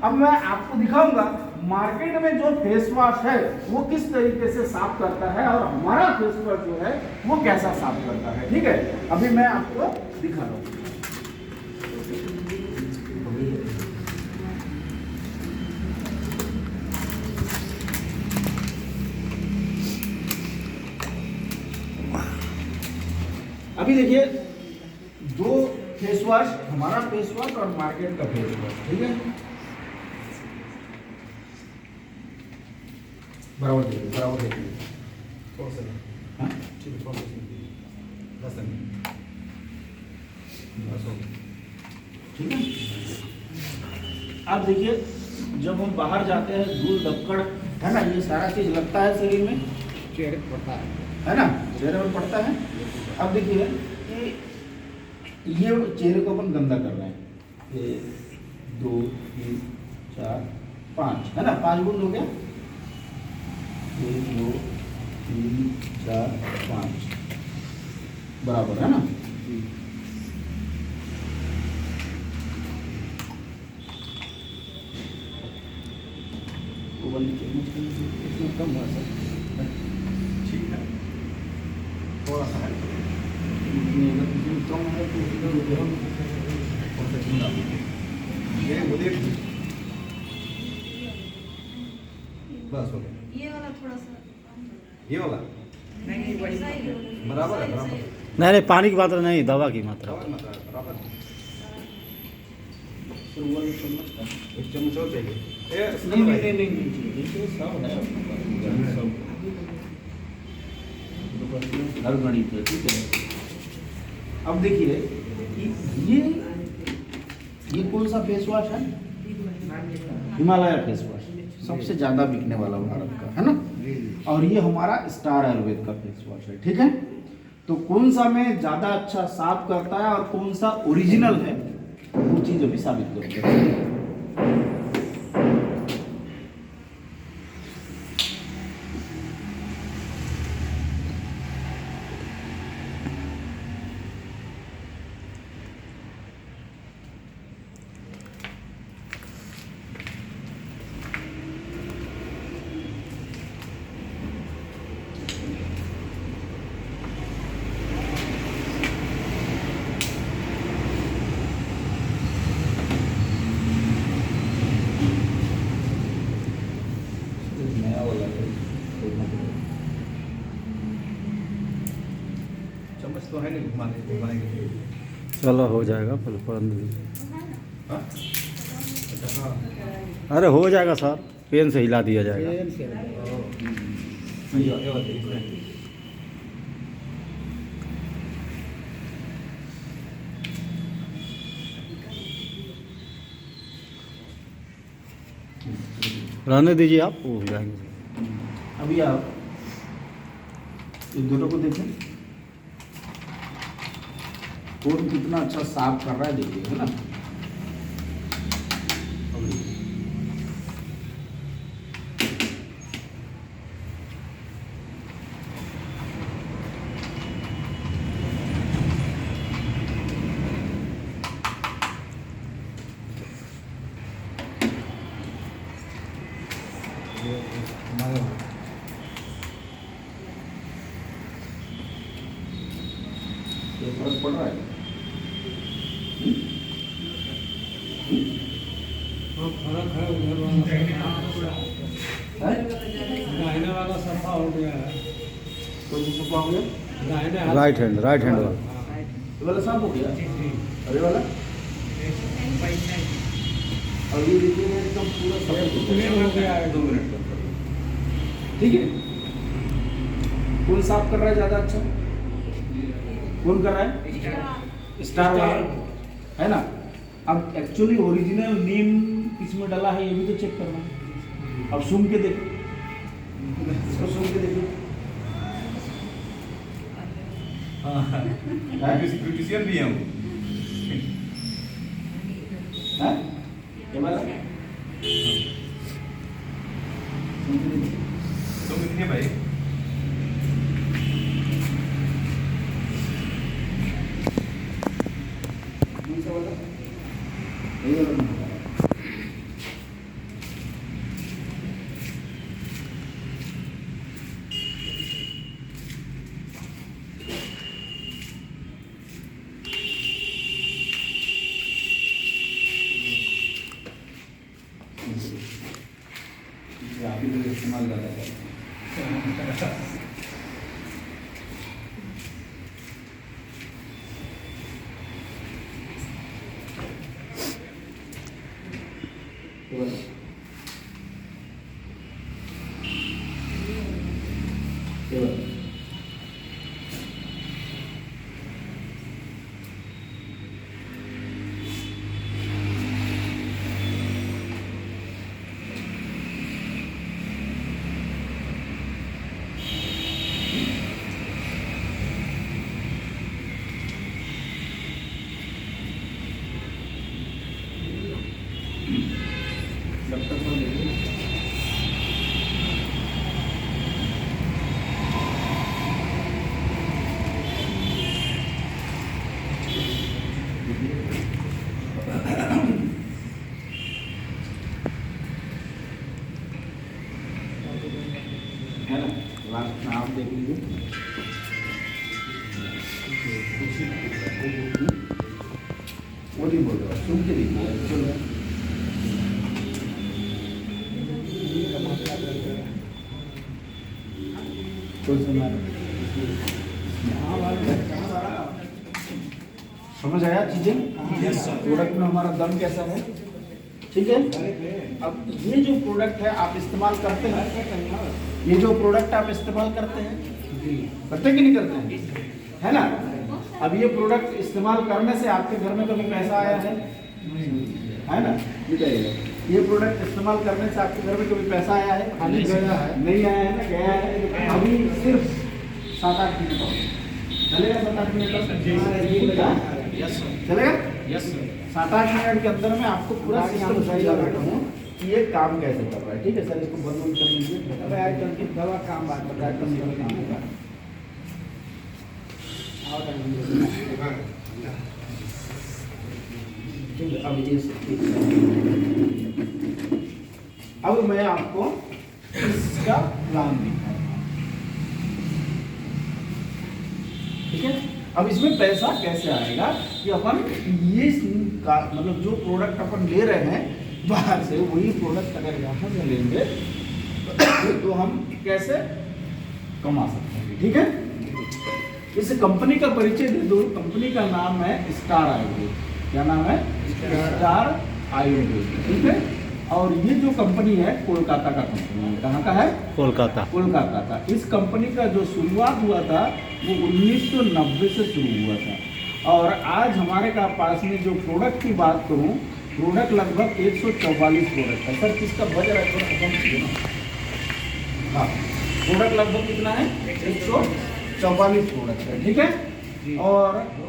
अब मैं आपको दिखाऊंगा मार्केट में जो फेस वॉश है वो किस तरीके से साफ करता है और हमारा फेस वॉश जो है वो कैसा साफ करता है। ठीक है, अभी मैं आपको दिखा रहा हूँ। अभी देखिए 2 फेस वॉश, हमारा फेस वॉश और मार्केट का फेस वॉश। ठीक है, बराबर देखिए, बराबर देखिए, थोड़ा सा हाँ? ठीक है, थोड़ा सा 10 सेकंड बस हो गया। ठीक है। अब देखिए जब हम बाहर जाते हैं धूल धक्कड़, है ना, ये सारा चीज लगता है शरीर में, चेहरे पर पड़ता है ना, चेहरे पर पड़ता है। अब देखिए कि ये चेहरे को अपन गंदा कर रहे हैं, 1 2 3 4 5, है ना, 5 बूंद हो गया, 1 2 3 4 5 बराबर, है ना। वो वाली चम्मच इसमें कम हुआ सर, ठीक है, थोड़ा सा है। अगर किसी में कम है तो ये मुझे बस हो गया। ये वाला थोड़ा सा ये वाला नहीं वही बराबर है, बराबर। नहीं नहीं, पानी की मात्रा नहीं, दवा की मात्रा। बराबर। एक एक चम्मच और चाहिए। नहीं नहीं नहीं नहीं, देखिए सब है, हर गणित है, ठीक है। अब देखिए कि ये कौन सा फेस वॉश है? हिमालय फेस वॉश, सबसे ज्यादा बिकने वाला भारत का, है ना। और ये हमारा स्टार आयुर्वेद का फेस वॉश है, ठीक है। तो कौन सा में ज्यादा अच्छा साफ करता है और कौन सा ओरिजिनल है, वो चीज अभी साबित करते हैं। नया वाला है, चम्मच तो है नहीं घुमाने के लिए। चलो हो जाएगा, पल हाँ? अच्छा, हाँ। अरे हो जाएगा सर, पेन से हिला दिया जाएगा। पेन से ये वाला देखिए। रहने दीजिए, आप वो हो जाएंगे। अभी आप इन दोनों को देखें, कौन कितना अच्छा साफ कर रहा है, देखिए, है ना। अब देखिए। ये फर्क पड़ रहा है। फर्क है उधर वाला है? दाहिने वाला सफा हो गया है। कोई भी छुपा हो गया? दाहिने हाथ राइट हैंड वाला। हाँ। ये वाला साफ हो गया, अरे वाला, और ये देखिए एकदम पूरा सफेद हो क्लियर हो गया है। 2 मिनट का, ठीक है। कौन साफ कर रहा है ज्यादा अच्छा? कौन कर रहा है? स्टार वाला, है ना। अब एक्चुअली ओरिजिनल नेम किसमें डाला है, ये भी तो चेक करना है। अब सूंघ के देखो, इसको सूंघ के देखो। ब्यूटिशियन भी है वो। है? ये वाला? सूंघ के देखो। तो कितने भाई? कौन सा वाला? ये वाला कौन सा? आप ही लोग इस्तेमाल ज़्यादा करते हैं। ये वाला। ये वाला। डॉक्टर को देखिए। है ना, लास्ट में आप देख लीजिए। वो नहीं बोल रहा, सुन के देखिए चलो। कोई सुना समझ आया चीजें? प्रोडक्ट में हमारा दम कैसा है, ठीक है। अब ये जो प्रोडक्ट है आप इस्तेमाल करते हैं, ये जो प्रोडक्ट आप इस्तेमाल करते हैं, करते कि नहीं करते हैं, है ना। अब ये प्रोडक्ट इस्तेमाल करने से आपके घर में कभी पैसा आया है ना, ये प्रोडक्ट इस्तेमाल करने से आपके घर में कभी पैसा आया है? खाली गया है, नहीं आया है ना, गया है। अभी सिर्फ 7-8 मिनट चलेगा, 7-8 मिनट चलेगा, 7-8 मिनट के अंदर में आपको पूरा सिस्टम समझा रहा हूँ कि ये काम कैसे कर रहा है, ठीक है सर। इसको बंद कर लीजिए। आजकल की दवा काम बात करता है, काम होगा। अब मैं आपको इसका प्लान दिखाऊंगा, ठीक है। अब इसमें पैसा कैसे आएगा कि अपन ये का मतलब जो प्रोडक्ट अपन ले रहे हैं बाहर से, वही प्रोडक्ट अगर यहाँ से लेंगे तो हम कैसे कमा सकते हैं, ठीक है। इस कंपनी का परिचय दे दो। कंपनी का नाम है स्टार आयुर्वेद। क्या नाम है? स्टार आयुर्वेद, ठीक है। और ये जो कंपनी है कोलकाता का कंपनी है। कहाँ का है? कोलकाता। कोलकाता का। इस कंपनी का जो शुरुआत हुआ था वो 1990 से शुरू हुआ था। और आज हमारे का पास में जो प्रोडक्ट की बात करूँ, प्रोडक्ट लगभग 144 प्रोडक्ट है। सर किसका बज रहा है थोड़ा कम कीजिए ना। हाँ, प्रोडक्ट लगभग कितना है? 144 प्रोडक्ट है, ठीक है। और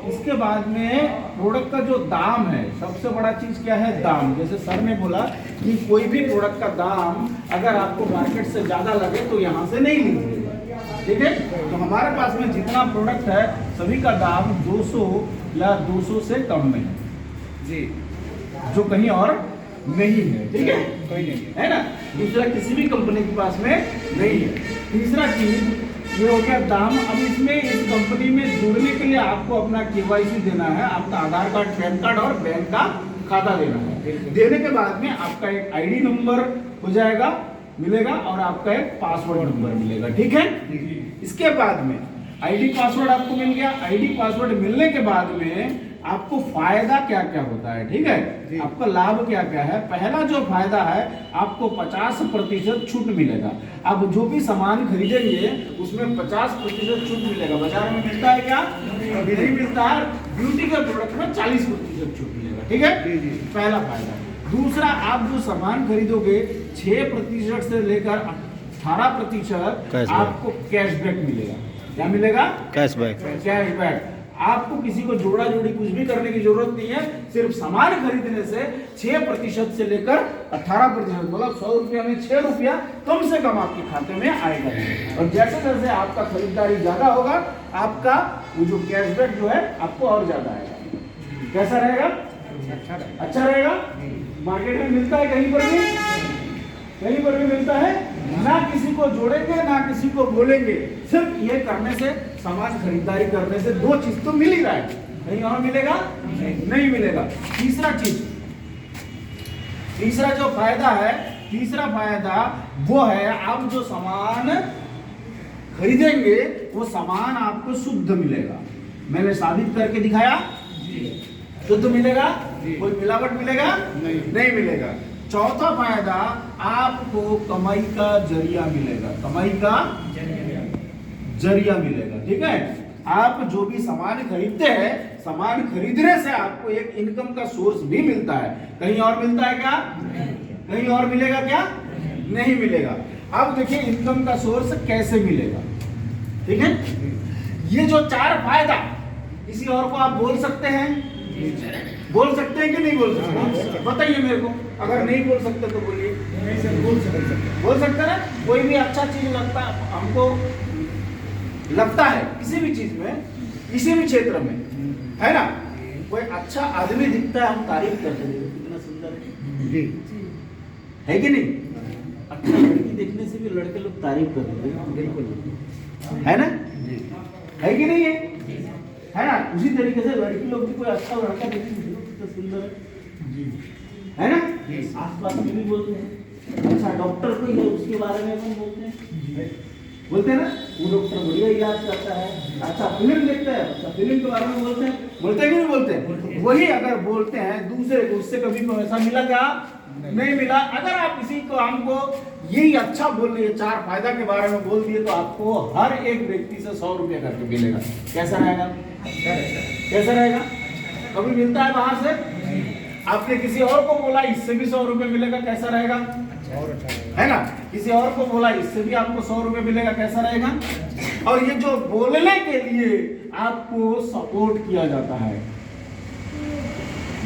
इसके बाद में प्रोडक्ट का जो दाम है, सबसे बड़ा चीज क्या है? दाम। जैसे सर ने बोला कि कोई भी प्रोडक्ट का दाम अगर आपको मार्केट से ज्यादा लगे तो यहाँ से नहीं लीजिएगा, ठीक है। तो हमारे पास में जितना प्रोडक्ट है सभी का दाम 200 या 200 से कम में है जी, जो कहीं और नहीं है, ठीक है, कोई नहीं है ना। दूसरा किसी भी कंपनी के पास में नहीं है। तीसरा चीज ये हो गया दाम। अब इसमें इस कंपनी में जुड़ने के लिए आपको अपना KYC देना है, आपका आधार कार्ड, पैन कार्ड और बैंक का खाता देना है। देने के बाद में आपका एक ID नंबर हो जाएगा, मिलेगा, और आपका एक पासवर्ड नंबर मिलेगा, ठीक है। इसके बाद में ID पासवर्ड आपको मिल गया। ID पासवर्ड मिलने के बाद में आपको फायदा क्या क्या होता है, ठीक है, आपका लाभ क्या क्या है। पहला जो फायदा है, आपको 50% छूट मिलेगा। अब जो भी सामान खरीदेंगे उसमें 50% छूट मिलेगा। बाजार में मिलता है क्या? नहीं मिलता है। ब्यूटी के प्रोडक्ट में 40% छूट मिलेगा, ठीक है, पहला फायदा। दूसरा, आप जो सामान खरीदोगे 6% से लेकर 18% आपको कैशबैक मिलेगा। क्या मिलेगा? कैशबैक। कैशबैक। आपको किसी को जोड़ा जोड़ी कुछ भी करने की जरूरत नहीं है। सिर्फ सामान खरीदने से 6% से लेकर 18%, मतलब 100 रुपया में 6 रुपया कम से कम आपके खाते में आएगा। और जैसे जैसे आपका खरीदारी ज्यादा होगा, आपका वो जो कैशबैक जो है आपको और ज्यादा आएगा। कैसा रहेगा? अच्छा रहेगा। मार्केट में मिलता है कहीं पर भी? कहीं पर भी मिलता है? ना किसी को जोड़ेंगे ना किसी को बोलेंगे, सिर्फ ये करने से, सामान खरीदारी करने से 2 चीज तो मिल ही रहा है। कहीं और मिलेगा? नहीं मिलेगा। तीसरा जो फायदा है, तीसरा फायदा वो है, आप जो सामान खरीदेंगे वो सामान आपको शुद्ध मिलेगा। मैंने साबित करके दिखाया, शुद्ध मिलेगा, कोई मिलावट मिलेगा नहीं मिलेगा। चौथा फायदा, आपको कमाई का जरिया मिलेगा। कमाई का जरिया मिलेगा, ठीक है। आप जो भी सामान खरीदते हैं, सामान खरीदने से आपको एक इनकम का सोर्स भी मिलता है। कहीं और मिलता है क्या? कहीं और मिलेगा क्या? नहीं मिलेगा। अब देखिए इनकम का सोर्स कैसे मिलेगा, ठीक है। ये जो 4 फायदा, किसी और को आप बोल सकते हैं? बोल सकते हैं कि नहीं बोल सकते? बताइए मेरे को। अगर नहीं बोल सकते तो बोलिए। बोल सकते हैं। कोई भी अच्छा चीज लगता हमको लगता है किसी भी चीज में, किसी भी क्षेत्र में, है ना, कोई अच्छा आदमी दिखता है, हम तारीफ करते हैं, कितना सुंदर है कि नहीं? अच्छा लड़की देखने से भी लड़के लोग तारीफ करते हैं, बिल्कुल, है ना, है कि नहीं है ना। उसी तरीके से लड़की लोग भी कोई अच्छा लड़का देखने सुंदर है ना? आसपास में भी बोलते हैं। अच्छा डॉक्टर कोई है उसके बारे में कौन बोलते हैं? बोलते हैं ना, वो डॉक्टर बढ़िया इलाज करता है। अच्छा फिल्म देखते हैं, अच्छा फिल्म के बारे में बोलते हैं कि नहीं बोलते हैं? वही अगर बोलते हैं दूसरे को, उससे कभी को ऐसा मिला क्या? नहीं मिला। अगर आप किसी को हमको यही अच्छा बोल दिए, 4 फायदा के बारे में बोल दिए, तो आपको हर एक व्यक्ति से 100 रुपये करके मिलेगा। कैसा रहेगा? कैसा रहेगा? कभी मिलता है बाहर से? आपने किसी और को बोला इससे भी 100 रुपये मिलेगा, कैसा रहेगा? है ना? किसी और को बोला इससे भी आपको 100 रुपये मिलेगा, कैसा रहेगा? और ये जो बोलने के लिए आपको सपोर्ट किया जाता है,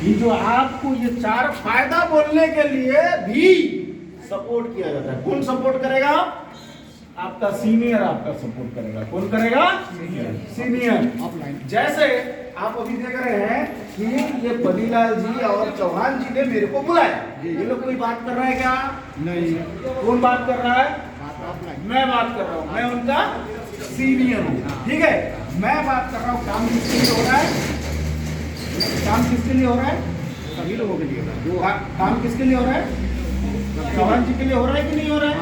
ये जो आपको ये 4 फायदा बोलने के लिए भी सपोर्ट किया जाता है, कौन सपोर्ट करेगा? आपका सीनियर आपका सपोर्ट करेगा। कौन करेगा? सीनियर। जैसे आप अभी देख रहे हैं कि ये पनीलाल जी और चौहान जी ने मेरे को बुलाया, ये लोग कोई बात कर रहा है क्या? नहीं। कौन बात कर रहा है? मैं बात कर रहा हूँ, मैं उनका सीनियर हूँ। ठीक है, मैं बात कर रहा हूँ। काम किसके लिए हो रहा है? काम किसके लिए हो रहा है? सभी लोगों के लिए काम किसके लिए हो रहा है? चौहान जी के लिए हो रहा है कि नहीं हो रहा है?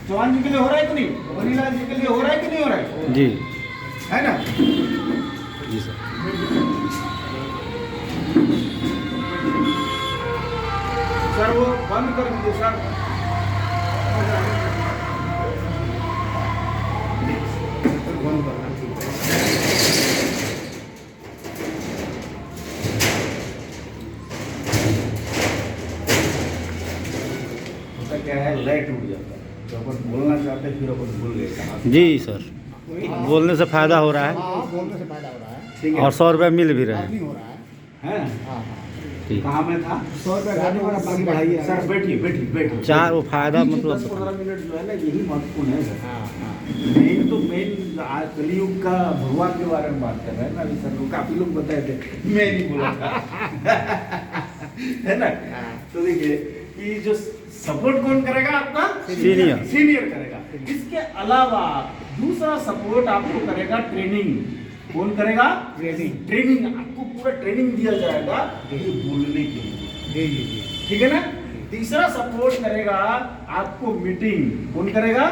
चौहान जी के लिए हो रहा है कि नहीं? पनीलाल जी के लिए हो रहा है कि नहीं हो रहा है? जी है ना? जी सर। सर वो बंद कर दीजिए सर। बंद करना। क्या है, लाइट उड़ जाता है। जो अपन बोलना चाहते हैं फिर अपन बोल लेते हैं। जी सर, बोलने से फायदा हो रहा है बोलने से फायदा हो रहा है। ठीक है। और 100 रुपये मिल भी रहे हैं। अर्निंग हो रहा है। हैं? ठीक। कहाँ में था? 100 रुपये गाड़ी वाला बाकी बढ़ाइए। सर बैठिए बैठिए बैठिए। 4 वो फायदा 10-15 मतलब मिनट जो है ना, यही महत्वपूर्ण है सर। मेन तो मेन आज कलयुग का भगवान के बारे में बात कर रहे हैं ना अभी सर। काफी लोग बताए थे, मैं नहीं बोला था। है ना? तो देखिए कि जो सपोर्ट कौन करेगा आपका? सीनियर। सीनियर करेगा। इसके अलावा दूसरा सपोर्ट आपको करेगा ट्रेनिंग। कौन करेगा? ट्रेनिंग। आपको पूरा ट्रेनिंग दिया जाएगा ये बोलने के लिए। ठीक है ना? तीसरा सपोर्ट करेगा आपको मीटिंग। कौन करेगा?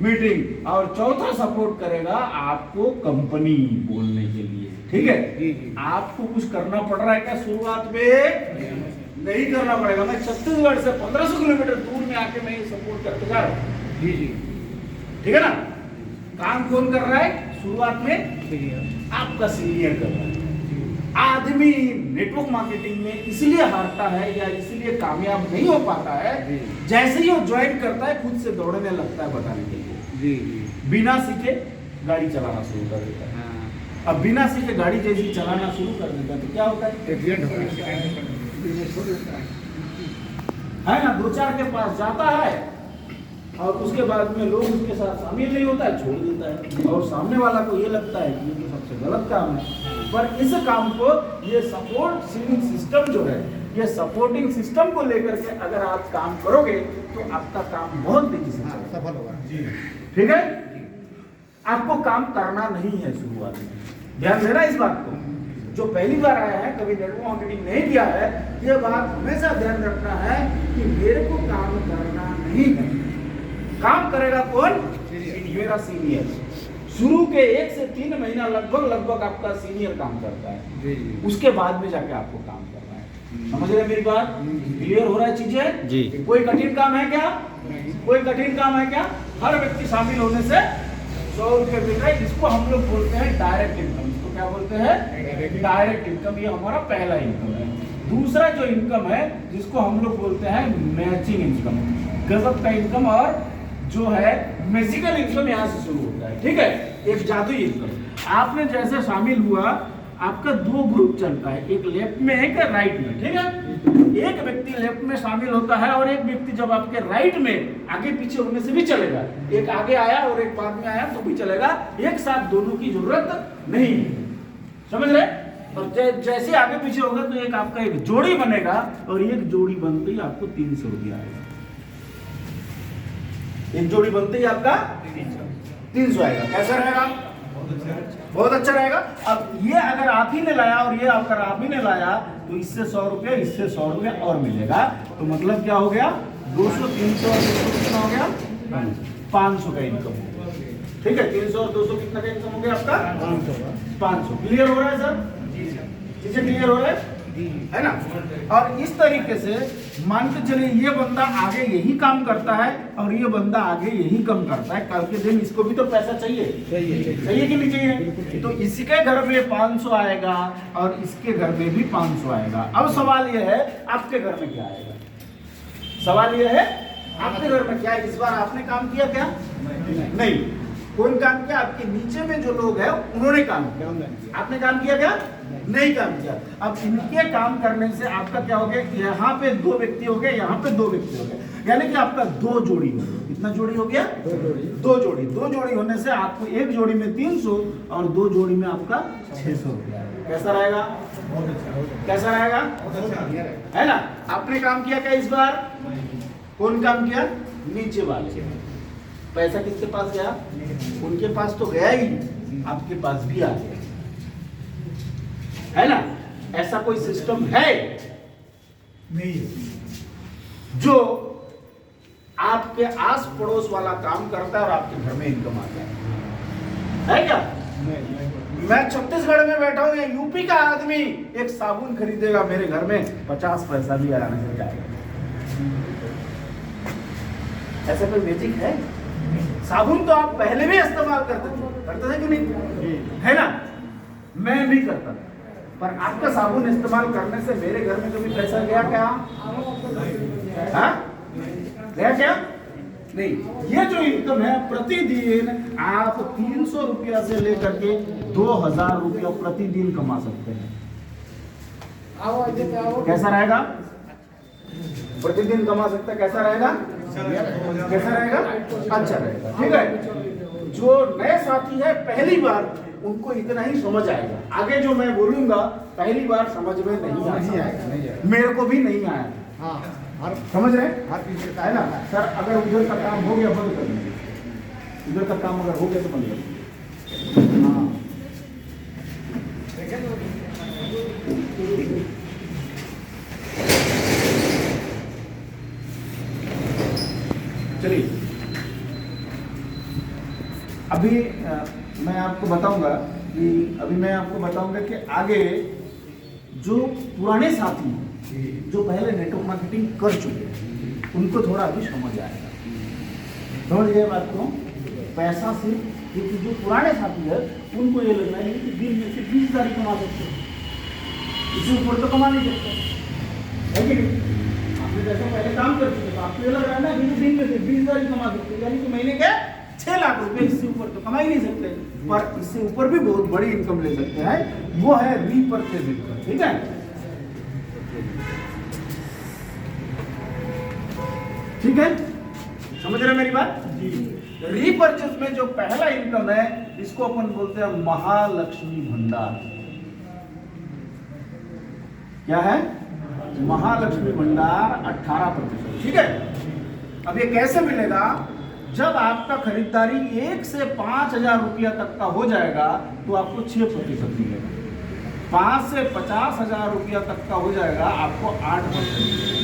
मीटिंग। और चौथा सपोर्ट करेगा आपको कंपनी बोलने के लिए। ठीक है? आपको कुछ करना पड़ रहा है क्या शुरुआत में? नहीं करना पड़ेगा। मैं छत्तीसगढ़ से 1500 किलोमीटर दूर में आके मैं ये सपोर्ट करके जा रहा हूँ। ठीक है ना? काम कौन कर रहा है शुरुआत में? आपका सीनियर कर रहा है। आदमी नेटवर्क मार्केटिंग में इसलिए हारता है या इसलिए कामयाब नहीं हो पाता है, जैसे ही वो ज्वाइन करता है खुद से दौड़ने लगता है बताने के लिए। बिना सीखे गाड़ी चलाना शुरू कर देता है। अब बिना सीखे गाड़ी जैसी चलाना शुरू कर देता है तो क्या होता है? एक्सीडेंट होता है। है ना? 2-4 के पास जाता है और उसके बाद में लोग उसके साथ शामिल नहीं होता है, छोड़ देता है। और सामने वाला को ये लगता है कि ये तो सबसे गलत काम है। पर इस काम को, ये सपोर्टिंग सिस्टम जो है, ये सपोर्टिंग सिस्टम को लेकर के अगर आप काम करोगे तो आपका काम बहुत तेजी से चलेगा। सफल होगा। ठीक है? आपको काम करना नहीं है शुरुआत में। ध्यान देना इस बात को। जो पहली बार आया है, कभी नेटवर्क मार्केटिंग नहीं किया है, ये बात हमेशा ध्यान रखना है कि मेरे को काम करना नहीं है। काम करेगा कौन? मेरा सीनियर। शुरू के 1 से 3 महीना लगभग आपका सीनियर काम करता है। उसके बाद में जाके आपको काम करना है। समझ रहे मेरी बात? क्लियर हो रहा है चीजें? जी। कोई कठिन काम है क्या? कोई कठिन काम है क्या? हर व्यक्ति शामिल होने से 100 रुपये मिल रहा है, जिसको हम लोग बोलते हैं डायरेक्ट इनकम। इसको क्या बोलते हैं? Direct income. ये हमारा पहला इनकम है। दूसरा जो इनकम है जिसको हम लोग बोलते हैं मैचिंग इनकम, गजब का इनकम, और जो है मैजिकल इनकम यहाँ से शुरू होता है। ठीक है? एक जादुई इनकम। आपने जैसे शामिल हुआ, आपका 2 ग्रुप चलता है, एक लेफ्ट में एक राइट में। ठीक है? एक व्यक्ति लेफ्ट में शामिल होता है और एक व्यक्ति जब आपके राइट में आगे पीछे होने से भी चलेगा। एक आगे आया और एक बाद में आया तो भी चलेगा। एक साथ दोनों की जरूरत नहीं है। समझ रहे? और जैसे आगे पीछे होगा तो एक आपका एक जोड़ी बनेगा और एक जोड़ी बनते ही आपको 300 रुपया आएगा। एक जोड़ी बनते ही आपका 300 आएगा। कैसा रहेगा? बहुत अच्छा रहेगा। अब ये अगर आप ही ने लाया और ये अगर आप ही ने लाया तो इससे 100 रुपया, इससे 100 रुपया और मिलेगा। तो मतलब क्या हो गया, 200, 300 और 200 कितना हो गया, 500 का इनकम हो गया। ठीक है, 300 और 200 कितना का इनकम हो गया आपका, 500। क्लियर हो रहा है सर? चीजें क्लियर हो रहा है ना? और इस तरीके से मान के चलिए ये बंदा आगे यही काम करता है और ये बंदा आगे यही काम करता है, कल के दिन इसको भी तो पैसा चाहिए कि नहीं चाहिए? तो इसके घर में 500 आएगा और इसके घर में भी 500 आएगा। अब सवाल ये है आपके घर में क्या आएगा? सवाल ये है आपके घर में क्या, इस बार आपने काम किया क्या? नहीं। कौन काम किया? आपके नीचे में जो लोग हैं उन्होंने काम किया। आपने काम किया क्या? नहीं काम किया। अब इनके काम करने से आपका क्या हो गया, यहाँ पे 2 व्यक्ति हो गए, यहाँ पे 2 व्यक्ति हो गए, यानी कि आपका 2 जोड़ी हो गया। कितना जोड़ी हो गया? 2 जोड़ी। 2 जोड़ी होने से आपको 1 जोड़ी में 300 और 2 जोड़ी में आपका 600 रुपया। कैसा रहेगा? कैसा रहेगा? है ना? आपने काम किया क्या इस बार? कौन काम किया? नीचे वाले। पैसा किसके पास गया? उनके पास तो गया ही, आपके पास भी आ गया, है ना? ऐसा कोई सिस्टम है नहीं जो आपके आस पड़ोस वाला काम करता है और आपके घर में इनकम आता है क्या? मैं छत्तीसगढ़ में बैठा हूं, या यूपी का आदमी एक साबुन खरीदेगा मेरे घर में 50 पैसा भी आने से जाएगा। ऐसा कोई मैजिक है? साबुन तो आप पहले भी इस्तेमाल करते थे कि नहीं? है ना? मैं भी करता था, पर आपका साबुन इस्तेमाल करने से मेरे घर में कभी पैसा गया क्या? हाँ? गया क्या? नहीं। ये जो इनकम है प्रतिदिन आप 300 रुपया से लेकर के 2000 रुपया प्रतिदिन कमा सकते हैं। कैसा रहेगा? प्रतिदिन कमा सकते हैं। कैसा रहेगा? कैसा रहेगा? अच्छा रहेगा। ठीक है। जो नए साथी है पहली बार उनको इतना ही समझ आएगा, आगे जो मैं बोलूंगा पहली बार समझ में नहीं आएगा। मेरे को भी नहीं आया। हाँ, समझ रहे हर चीज का है ना सर? अगर उधर का काम हो गया बंद कर दीजिए, इधर का काम अगर हो गया तो बंद कर दीजिए। हाँ, चलिए अभी मैं आपको बताऊंगा कि आगे जो पुराने साथी हैं जो पहले नेटवर्क मार्केटिंग कर चुके हैं उनको थोड़ा अभी समझ आएगा। समझ गए बात को? पैसा से, क्योंकि जो पुराने साथी है उनको ये लग रहा है कि दिन में से 20,000 कमा सकते हैं, इससे ऊपर तो कमा नहीं सकते, है कि नहीं? आपने जैसे पहले काम कर चुके तो आपको ये लग रहा है ना कि दिन में से 20,000 कमा सकते, यानी कि महीने के 6 लाख रुपए, इससे ऊपर तो कमा ही नहीं सकते, पर इससे ऊपर भी बहुत बड़ी इनकम ले सकते हैं। वो है रीपर्चेज इनकम। ठीक है, ठीक है, समझ रहे मेरी बात? रीपर्चेज में जो पहला इनकम है इसको अपन बोलते हैं महालक्ष्मी भंडार। क्या है? महालक्ष्मी भंडार 18%। ठीक है, अब ये कैसे मिलेगा? जब आपका खरीदारी 1 से 5,000 रुपया तक का हो जाएगा तो आपको 6% मिलेगा। 5 से 50,000 रुपया तक का हो जाएगा आपको 8% मिलेगा।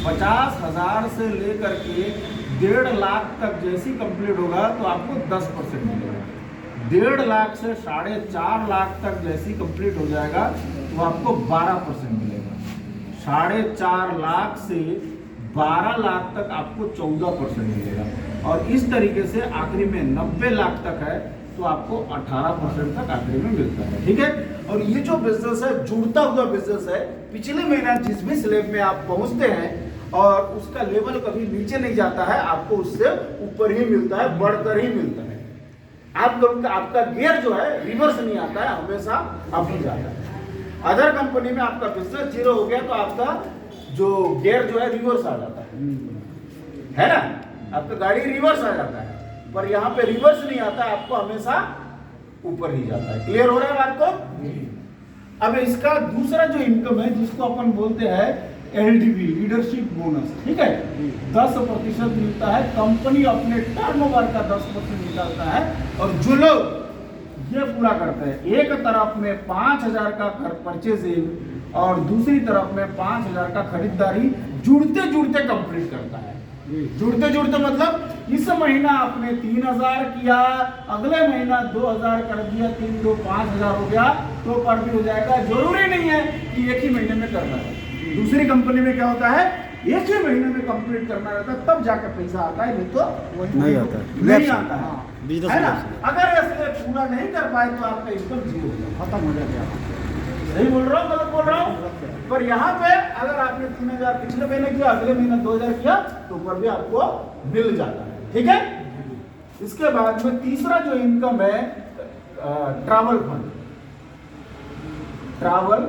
50,000 से लेकर के 1.5 लाख तक जैसी कंप्लीट होगा तो आपको 10% मिलेगा। 1.5 लाख से 4.5 लाख तक जैसी कंप्लीट हो जाएगा तो आपको 12% मिलेगा। 4.5 लाख से 12 लाख तक आपको 14% मिलेगा। और इस तरीके से आखिरी में 90 लाख तक है तो आपको 18% तक आखिरी में मिलता है। ठीक है, और ये जो बिजनेस है जुड़ता हुआ बिजनेस है। पिछले महीना जिस भी स्लैब में आप पहुंचते हैं और उसका लेवल कभी नीचे नहीं जाता है, आपको उससे ऊपर ही मिलता है, बढ़कर ही मिलता है। आपका गियर जो है रिवर्स नहीं आता है, हमेशा अप ही जाता है। अदर कंपनी में आपका बिजनेस 0 हो गया तो आपका जो गियर जो है रिवर्स आ जाता है ना? आपका गाड़ी रिवर्स आ जाता है, पर यहाँ पे रिवर्स नहीं आता, आपको हमेशा ऊपर ही जाता है। क्लियर हो रहा है बात को? अब इसका दूसरा जो इनकम है जिसको अपन बोलते हैं LDB, लीडरशिप बोनस। ठीक है, 10% मिलता है। कंपनी अपने टर्नओवर का 10% निकालता है और जो लोग ये पूरा करते हैं, एक तरफ में 5,000 का परचेजिंग और दूसरी तरफ में 5,000 का खरीदारी जुड़ते जुड़ते कंप्लीट करता है। जुड़ते जुड़ते मतलब इस महीना आपने 3,000 किया, अगले महीना 2,000 कर दिया, 3 2 5,000 हो गया तो पर भी हो जाएगा। जरूरी नहीं है कि एक ही महीने में करना है। दूसरी कंपनी में क्या होता है, एक ही महीने में कंप्लीट करना रहता है, तब जाकर पैसा आता है, नहीं तो नहीं आता है। नहीं आता है, बिजनेस है ना। लैप्स। अगर ऐसे पूरा नहीं कर पाए तो आपका इनकम जीरो हो जाएगा। खत्म हो जाएगा। सही बोल रहा हूँ, गलत बोल रहा हूँ? पर यहाँ पे अगर आपने 3,000 पिछले महीने किया, अगले महीना 2,000 किया तो ऊपर भी आपको मिल जाता है। ठीक है। इसके बाद में तीसरा जो इनकम है ट्रैवल फंड। ट्रैवल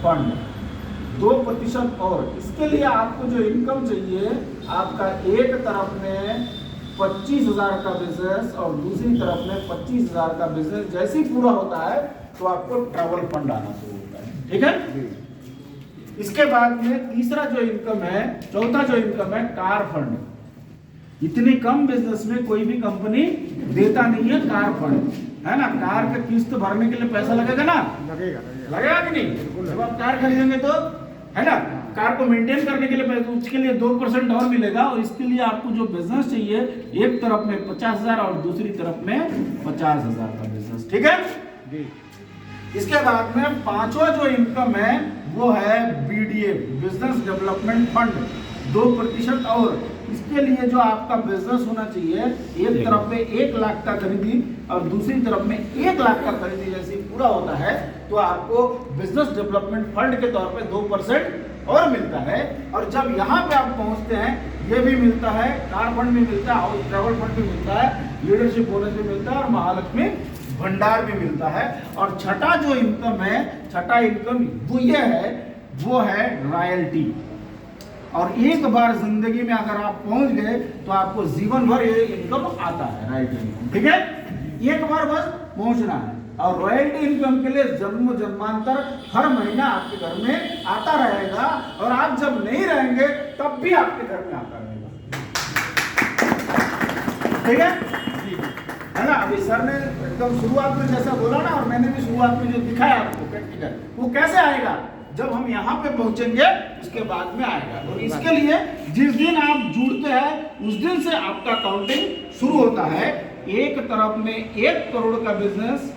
फंड 2% और इसके लिए आपको जो इनकम चाहिए, आपका एक तरफ में 25,000 का बिजनेस और दूसरी तरफ में 25,000 का बिजनेस जैसे ही पूरा होता है तो आपको ट्रैवल फंड आना शुरू होता है। ठीक है। इसके बाद में तीसरा जो इनकम है, चौथा जो इनकम है कार फंड। इतनी कम बिजनेस में कोई भी कंपनी देता नहीं है कार फंड, है ना। कार का किस्त भरने के लिए पैसा लगेगा ना, लगेगा कि नहीं। जब आप कार खरीदेंगे तो, है ना, कार को मेंटेन करने के लिए पैसा, उसके लिए 2% और मिलेगा। और इसके लिए आपको जो बिजनेस चाहिए, एक तरफ में 50,000 और दूसरी तरफ में 50,000 का बिजनेस। ठीक है। इसके बाद में पांचवा जो इनकम है वो है बीडीए, बिजनेस डेवलपमेंट फंड 2% और इसके लिए जो आपका बिजनेस होना चाहिए, एक तरफ में 1 लाख का खरीदी और दूसरी तरफ में 1 लाख का खरीदी जैसे पूरा होता है तो आपको बिजनेस डेवलपमेंट फंड के तौर पे 2% और मिलता है। और जब यहाँ पे आप पहुँचते हैं, ये भी मिलता है, कार फंड भी मिलता है और ट्रैवल फंड भी मिलता है, लीडरशिप बोनस भी मिलता है और महालक्ष्मी भंडार भी मिलता है। और छठा जो इनकम है, छठा इनकम वो ये है, वो है रॉयल्टी। और एक बार जिंदगी में अगर आप पहुंच गए तो आपको जीवन भर ये इनकम आता है, रॉयल्टी इनकम। ठीक है। एक बार बस पहुंचना है। और रॉयल्टी इनकम के लिए जन्म जन्मांतर हर महीना आपके घर में आता रहेगा और आप जब नहीं रहेंगे तब भी आपके घर में आता रहेगा। ठीक है, है ना। अभी सर ने एकदम शुरुआत में जैसा बोला ना, और मैंने भी शुरुआत में जो दिखाया आपको प्रैक्टिकल, वो कैसे आएगा, जब हम यहाँ पे पहुंचेंगे उसके बाद में आएगा। और इसके लिए जिस दिन आप जुड़ते हैं उस दिन से आपका काउंटिंग शुरू होता है। एक तरफ में 1 करोड़ का बिजनेस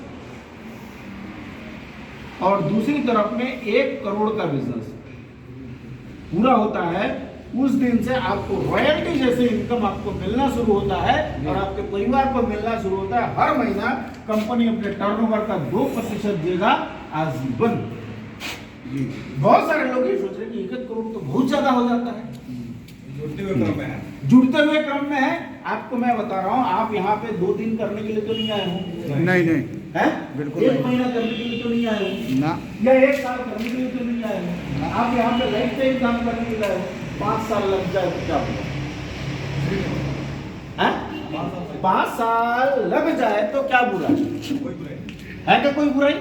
और दूसरी तरफ में 1 करोड़ का बिजनेस पूरा होता है, उस दिन से आपको रॉयल्टी जैसे इनकम आपको मिलना शुरू होता है और आपके परिवार को मिलना शुरू होता है। हर महीना कंपनी अपने टर्नओवर का 2% देगा आजीवन। बहुत सारे लोग ये सोच रहे हैं कि 1 करोड़ तो बहुत ज्यादा हो जाता है। जुड़ते हुए क्रम में है, जुड़ते हुए क्रम में है। आपको मैं बता रहा हूँ, आप यहाँ पे 2 दिन करने के लिए तो नहीं आए हो, नहीं नहीं है बिल्कुल 1 नहीं। महीना करने के लिए तो नहीं आए हो ना, या 1 साल करने के लिए तो नहीं आए हो। आप यहाँ पे लाइफ टाइम काम करने के लिए आए हो, 5 साल लग जाए तो क्या होगा, है 5 साल लग जाए तो क्या बुरा कोई बुराई नहीं। है क्या, कोई बुराई।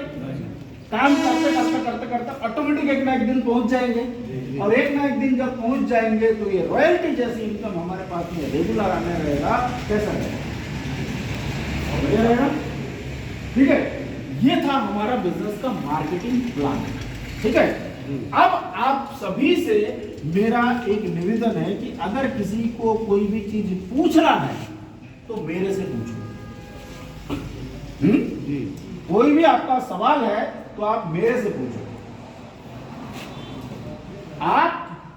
काम करते करते करते करते ऑटोमेटिक एक ना एक दिन पहुंच जाएंगे और एक ना एक दिन जब पहुंच जाएंगे तो ये रॉयल्टी जैसी इनकम हमारे पास में रेगुलर आने रहेगा। कैसा रहेगा, बढ़िया रहेगा। ठीक है, ये था हमारा बिजनेस का मार्केटिंग प्लान। ठीक है, अब आप सभी से मेरा एक निवेदन है कि अगर किसी को कोई भी चीज पूछना है तो मेरे से पूछो। कोई भी आपका सवाल है तो आप मेरे से पूछो। आप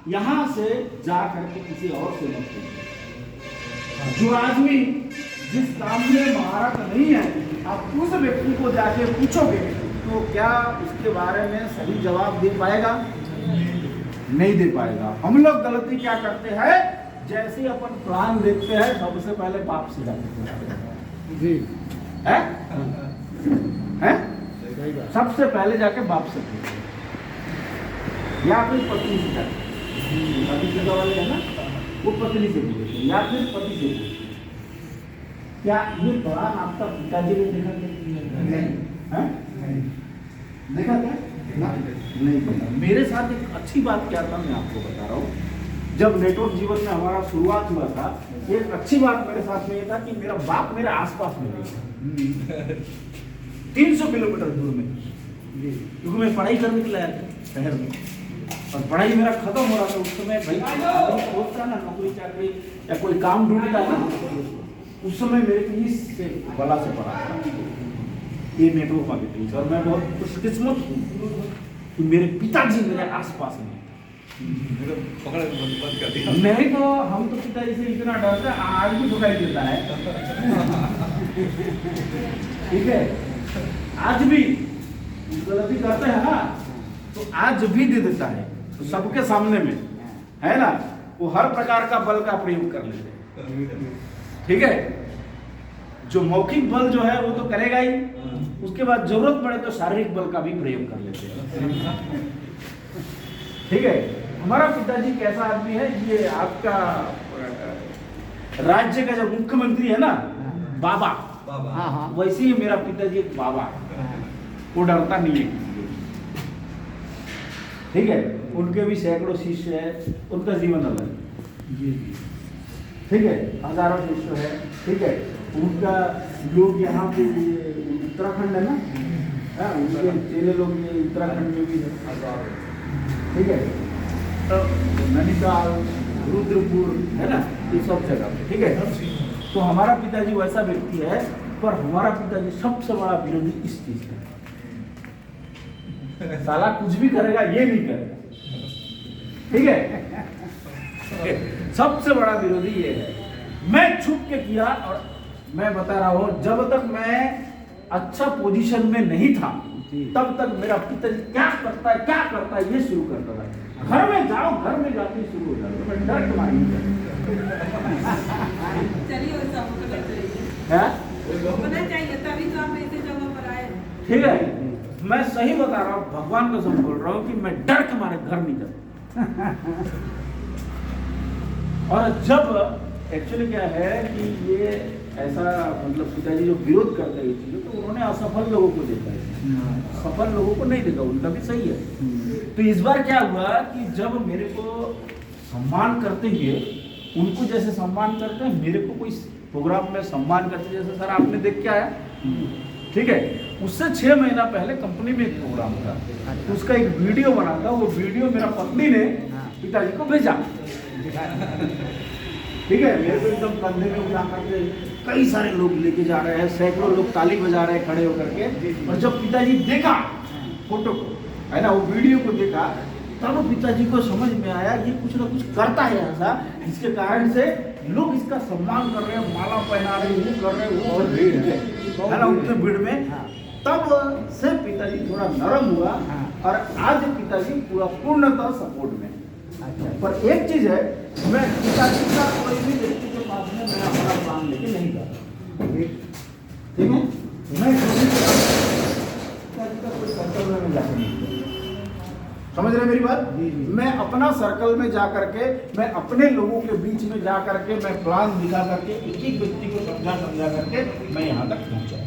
यहां से जा करके किसी और से मत पूछो। जो आदमी जिस काम में महारत नहीं है, आप उस व्यक्ति को जाके पूछोगे तो क्या उसके बारे में सही जवाब दे पाएगा, नहीं दे पाएगा। हम लोग गलती क्या करते हैं, जैसे ही अपन प्लान देखते हैं सबसे पहले बाप से जाते हैं जी है? सही बात। सबसे पहले जाके बाप से पूछो या फिर पत्नी से जाके, पति से वाले है ना, वो पत्नी से पूछो या फिर पति से पूछो। क्या ये दौरान आपका पिताजी ने देखा क्या? नहीं देखा क्या? नहीं देखा। मेरे साथ एक अच्छी बात क्या था, मैं आपको बता रहा हूँ। जब नेटवर्क जीवन में हमारा शुरुआत हुआ था, एक अच्छी बात मेरे साथ में ये था कि मेरा बाप मेरे आसपास में नहीं था, 300 किलोमीटर दूर में। क्योंकि मैं पढ़ाई करने के लिए आया था शहर में, और पढ़ाई मेरा खत्म हो रहा था उस समय। भाई आदमी सोचता ना नौकरी चाकरी या कोई काम ढूंढता है ना, उस समय मेरे को इस बला से पड़ा था ये नेटवर्क मार्केटिंग। और मैं बहुत खुशकिस्मत हूँ कि मेरे पिताजी मेरे आसपास में। पकड़ बंद कर दिया। नहीं तो हम तो पिताजी से इतना डरते हैं, आज भी दिखाई देता है। ठीक है, आज भी गलती करते हैं ना तो आज भी दे देता है, तो सबके सामने में है ना, वो हर प्रकार का बल का प्रयोग कर लेते हैं। ठीक है, जो मौखिक बल जो है वो तो करेगा ही, उसके बाद जरूरत पड़े तो शारीरिक बल का भी प्रयोग कर लेते हैं। ठीक है, हमारा पिताजी कैसा आदमी है, ये आपका राज्य का जो मुख्यमंत्री है ना बाबा, हाँ हाँ वैसे ही मेरा पिताजी एक बाबा है, वो डरता नहीं है किसी से। ठीक है, उनके भी सैकड़ों शिष्य है, उनका जीवन अलग है। ठीक है, हजारों शिष्य है। ठीक है, उनका लोग यहाँ पे उत्तराखंड है ना, हाँ, उनके चेले लोग ये उत्तराखंड में भी है। ठीक है, तो नैनीताल, रुद्रपुर है ना, ये सब जगह पे। ठीक है, तो हमारा पिताजी वैसा व्यक्ति है, पर हमारा पिताजी सबसे बड़ा विरोधी इस चीज का है। साला कुछ भी करेगा, ये नहीं करेगा। ठीक है, सबसे बड़ा विरोधी ये है। मैं छुप के किया, और मैं बता रहा हूं, जब तक मैं अच्छा पोजीशन में नहीं था तब तक मेरा पिताजी क्या करता है ये शुरू करता था। घर में जाओ, घर में जाते ही शुरू हो जाता, मैं डर के मारी चलिए वैसा होना चाहिए, है। होना चाहिए, तभी तो आप ऐसे जगह पर आए। ठीक है, मैं सही बता रहा हूँ, भगवान कसम बोल रहा हूँ कि मैं डर के मारे घर नहीं जाता। और जब एक्चुअली क्या है कि ये ऐसा मतलब पिताजी जो विरोध करते हैं ये चीज़ें, तो उन्होंने असफल लोगों को देखा है, सफल लोगों को नहीं देखा। उनका भी सही है। तो इस बार क्या हुआ कि जब मेरे को सम्मान करते हुए, उनको जैसे सम्मान करते हैं, मेरे को कोई प्रोग्राम में सम्मान करते, जैसे सर आपने देख के आया। ठीक है, उससे 6 महीना पहले कंपनी में एक प्रोग्राम था, तो उसका एक वीडियो बना था। वो वीडियो मेरा पत्नी ने पिताजी को भेजा। ठीक है, मेरे को एकदम कंधे में उठा करके कई सारे लोग लेके जा रहे हैं, सैकड़ों लोग ताली बजा रहे हैं खड़े होकर के। और जब पिताजी देखा फोटो को, है ना, वो वीडियो को देखा, तब पिताजी को समझ में आया ये कुछ ना कुछ करता है ऐसा, जिसके कारण से लोग इसका सम्मान कर रहे हैं, माला पहना रहे हैं, वो कर रहे हैं, वो और भीड़ है ना, उतने भीड़ में। तब से पिताजी थोड़ा नरम हुआ, और आज पिताजी पूरा पूर्णतः सपोर्ट में। पर एक चीज है, मैं पिताजी का कोई भी व्यक्ति के पास में मैं अपना प्लान लेके नहीं जाता। ठीक है, मैं पिताजी का कोई सर्कल में जाकर नहीं जाता। समझ रहे मेरी बात? मैं अपना सर्कल में जा करके, मैं अपने लोगों के बीच में जा करके, मैं प्लान दिखा करके, एक एक व्यक्ति को समझा करके मैं यहाँ तक पहुँचा।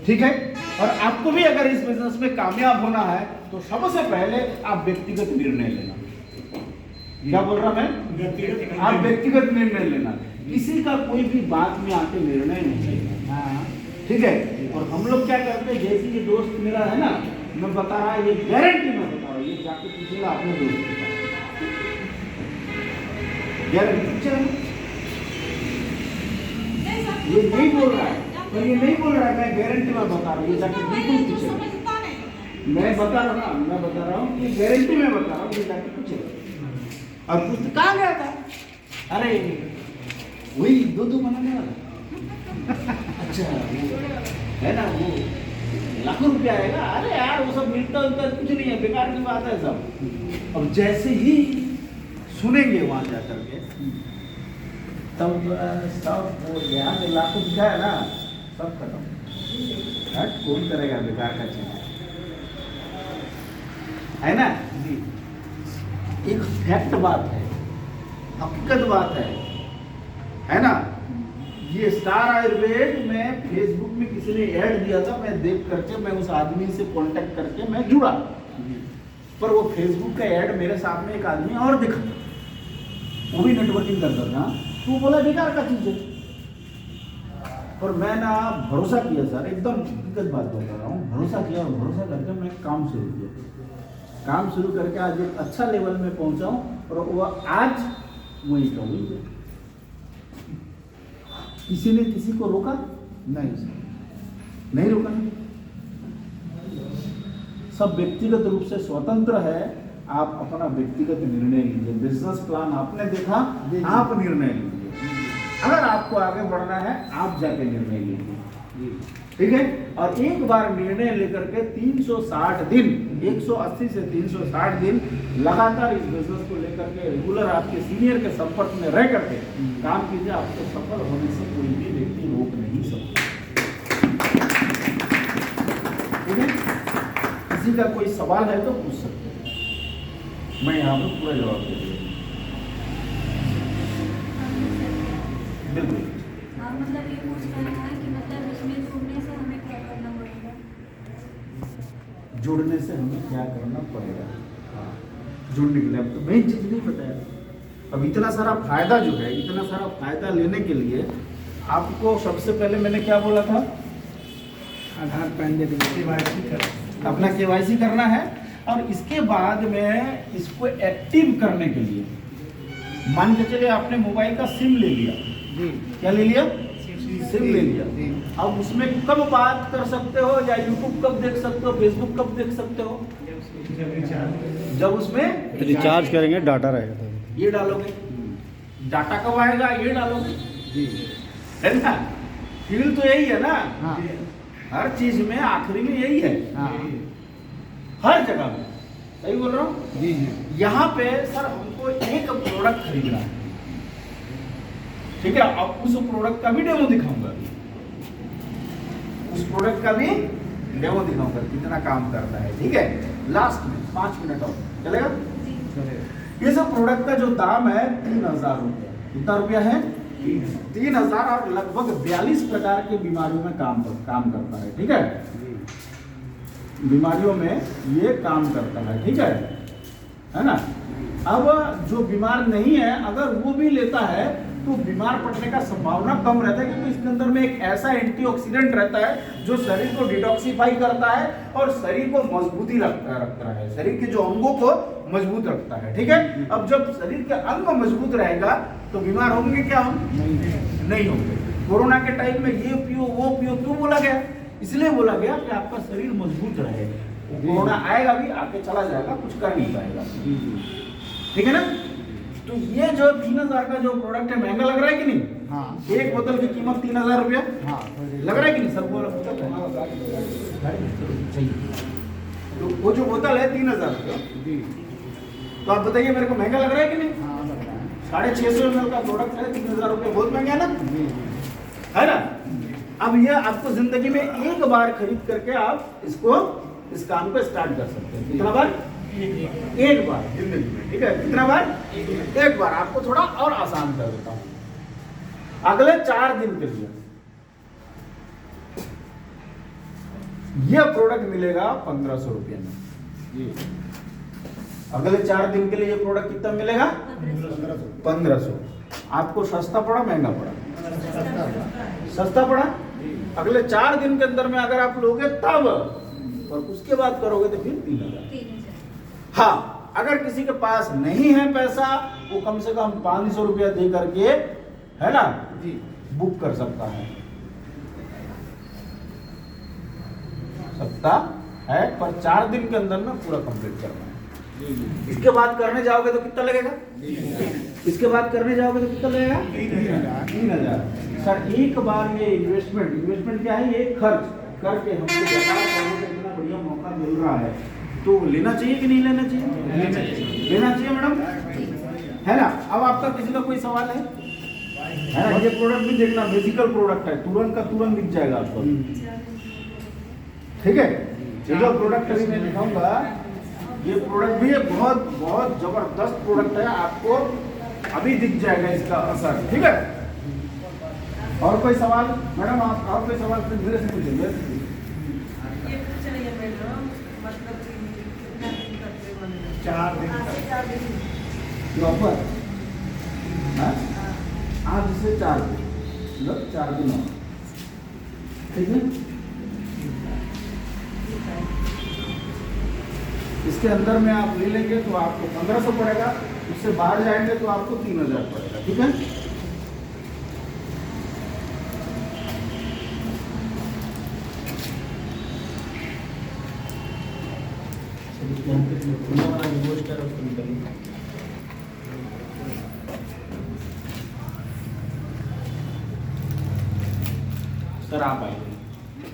ठीक है, और आपको भी अगर इस बिजनेस में कामयाब होना है तो सबसे पहले आप व्यक्तिगत निर्णय लेना। क्या बोल रहा मैं? आप व्यक्तिगत निर्णय लेना, किसी का कोई भी बात में आके निर्णय नहीं लेना। ठीक है, और हम लोग क्या करते हैं, जैसे ये दोस्त मेरा है ना, मैं बता रहा, ये गारंटी मैं बता रहा हूँ, ये जाके पूछेगा अपने दोस्त के पास, गारंटी। ये नहीं बोल रहा है, तो ये नहीं बोल रहा है, मैं गारंटी में बता रहा हूँ, ये जाके बिल्कुल पूछेगा। मैं बता रहा हूँ कि गारंटी में बता रहा हूँ, ये जाके पूछेगा। और पूछते कहाँ गया था? अरे वही दूध बनाने वाला। अच्छा, है ना, वो लाखों रुपया आएगा। अरे यार वो सब मिलता उलता कुछ नहीं है, बेकार की बात है सब। अब जैसे ही सुनेंगे वहां जाकर के, तब सब वो यहाँ से लाखों दिखाया ना, सब खत्म। कौन करेगा बेकार का चीज, है ना? एक फैक्ट बात है, हकीकत बात है ना। ये स्टार आयुर्वेद में फेसबुक में किसी ने ऐड दिया था, मैं देख करके मैं उस आदमी से कांटेक्ट करके मैं जुड़ा, पर वो फेसबुक का ऐड मेरे सामने एक आदमी और दिखा, वो भी नेटवर्किंग करता था, तो बोला बेकार का चीज है। और मैं ना भरोसा किया सर, एकदम हकीकत बात बता रहा हूँ, भरोसा किया और भरोसा करके मैं काम शुरू किया। काम शुरू करके आज एक अच्छा लेवल में पहुंचा हूँ और वो आज वहीं का वही है। किसी ने किसी को रोका नहीं नहीं रोका, सब व्यक्तिगत रूप से स्वतंत्र है। आप अपना व्यक्तिगत निर्णय लीजिए, बिजनेस प्लान आपने देखा, आप निर्णय लीजिए। अगर आपको आगे बढ़ना है आप जाके निर्णय लीजिए, ठीक है। और एक बार निर्णय लेकर के 360 दिन, 180 से 360 दिन लगातार इस बिजनेस को लेकर के रेगुलर आपके सीनियर के संपर्क में रह करके काम कीजिए, आपको सफल होने से कोई भी व्यक्ति रोक नहीं सकता, ठीक है। किसी का कोई सवाल है तो पूछ सकते हैं, मैं यहाँ पर पूरा जवाब दे दूँगा। बिल्कुल। मतलब ये पूछ रहे हैं कि मतलब इसमें जुड़ने से हमें क्या करना पड़ेगा? जुड़ने से हमें क्या करना पड़ेगा, हाँ, जुड़ने के लिए अब तो मेन चीज नहीं बताया। अब इतना सारा फायदा जो है, इतना सारा फायदा लेने के लिए आपको सबसे पहले मैंने क्या बोला था, आधार पैन दे दीजिए, अपना KYC करना है। और इसके बाद में इसको एक्टिव करने के लिए मान के चलिए आपने मोबाइल का सिम ले लिया, जी क्या ले लिया, सिम ले लिया। जी। अब उसमें कब बात कर सकते हो, या यूट्यूब कब देख सकते हो, फेसबुक कब देख सकते हो, जब उसमें रिचार्ज करेंगे डाटा रहेगा तो। ये डालोगे, डाटा कब आएगा ये डालोगे, जी है ना। फील तो यही है ना, हाँ हर चीज में आखिरी में यही है, हाँ हर जगह में, सही बोल रहा हूँ। जी जी यहाँ पे सर हमको एक प्रोडक्ट खरीदना है, ठीक है। अब उस प्रोडक्ट का भी डेमो दिखाऊंगा, उस प्रोडक्ट का भी डेमो दिखाऊंगा कितना काम करता है, ठीक है। लास्ट में 5 मिनट और चलेगा। चले ये सब प्रोडक्ट का जो दाम है 3000 रुपया, कितना रुपया है 3000, और लगभग 42 प्रकार की बीमारियों में काम करता है, ठीक है। बीमारियों में ये काम करता है, ठीक है ना। अब जो बीमार नहीं है अगर वो भी लेता है तो बीमार पड़ने का संभावना कम रहता है, क्योंकि इसके अंदर में एक ऐसा एंटीऑक्सीडेंट रहता है जो शरीर को डिटॉक्सिफाई करता है और शरीर को मजबूती रखता है, शरीर के जो अंगों को मजबूत रखता है, ठीक है। अब जब शरीर के अंग मजबूत रहेगा तो बीमार होंगे क्या हम, नहीं होंगे। कोरोना के टाइम में ये पियो वो पियो क्यों बोला गया, इसलिए बोला गया कि आपका शरीर मजबूत रहे। कोरोना आएगा भी, आके चला जाएगा, कुछ कर नहीं पाएगा, ठीक है ना। तो ये जो 3000 का जो प्रोडक्ट है महंगा लग रहा है कि नहीं, हाँ एक बोतल की कीमत 3000 रुपया हाँ लग रहा है कि नहीं सब बोल तो वो जो बोतल है 3000 रुपया, जी तो आप बताइए मेरे को महंगा लग रहा है कि नहीं। हाँ लग रहा है 650 ml का प्रोडक्ट है, 3000 रुपया बहुत महंगा है ना, जी है ना। अब ये आपको जिंदगी में एक बार खरीद करके आप इसको इस काम को स्टार्ट कर सकते हैं। कितना बार, एक बार जिंदगी में, ठीक है। कितना बार, एक बार। आपको थोड़ा और आसान कर देता हूं, अगले 4 दिन के लिए यह प्रोडक्ट मिलेगा 1500 रुपये में, जी अगले 4 दिन के लिए ये प्रोडक्ट कितना मिलेगा 1500। आपको सस्ता पड़ा महंगा पड़ा, सस्ता पड़ा। अगले 4 दिन के अंदर में अगर आप लोगे तब, और उसके बाद करोगे तो फिर 3000। हाँ, अगर किसी के पास नहीं है पैसा, वो कम से कम 500 रुपया दे करके, है ना जी बुक कर सकता है, सकता है, पर 4 दिन के अंदर में पूरा कंप्लीट करना है। इसके बाद करने जाओगे तो कितना लगेगा, इसके बाद करने जाओगे तो कितना लगेगा 3000। सर एक बार ये इन्वेस्टमेंट क्या है, ये खर्च करके हमको इतना बढ़िया मौका मिल रहा है, तो लेना चाहिए कि नहीं लेना चाहिए, लेना चाहिए मैडम, है ना। अब आपका किसी का कोई सवाल है ना। ये प्रोडक्ट भी देखना, बेसिकल प्रोडक्ट है, तुरंत का तुरंत दिख जाएगा आपको, ठीक है। ये जो प्रोडक्ट अभी मैं दिखाऊंगा, ये प्रोडक्ट भी बहुत बहुत जबरदस्त प्रोडक्ट है, आपको अभी दिख जाएगा इसका असर, ठीक है। और कोई सवाल मैडम, आप और कोई सवाल फिर धीरे से पूछेंगे। ये पूछ रही है मैडम, मतलब कि कितना दिन करते बनेगा? 4 दिन चार दिन। प्रॉपर आज से 4 दिन, मतलब 4 दिन और ठीक है। इसके अंदर में आप ले लेंगे तो आपको 1500 पड़ेगा, उससे बाहर जाएंगे तो आपको 3000 पड़ेगा। ठीक है। सर आप आइए,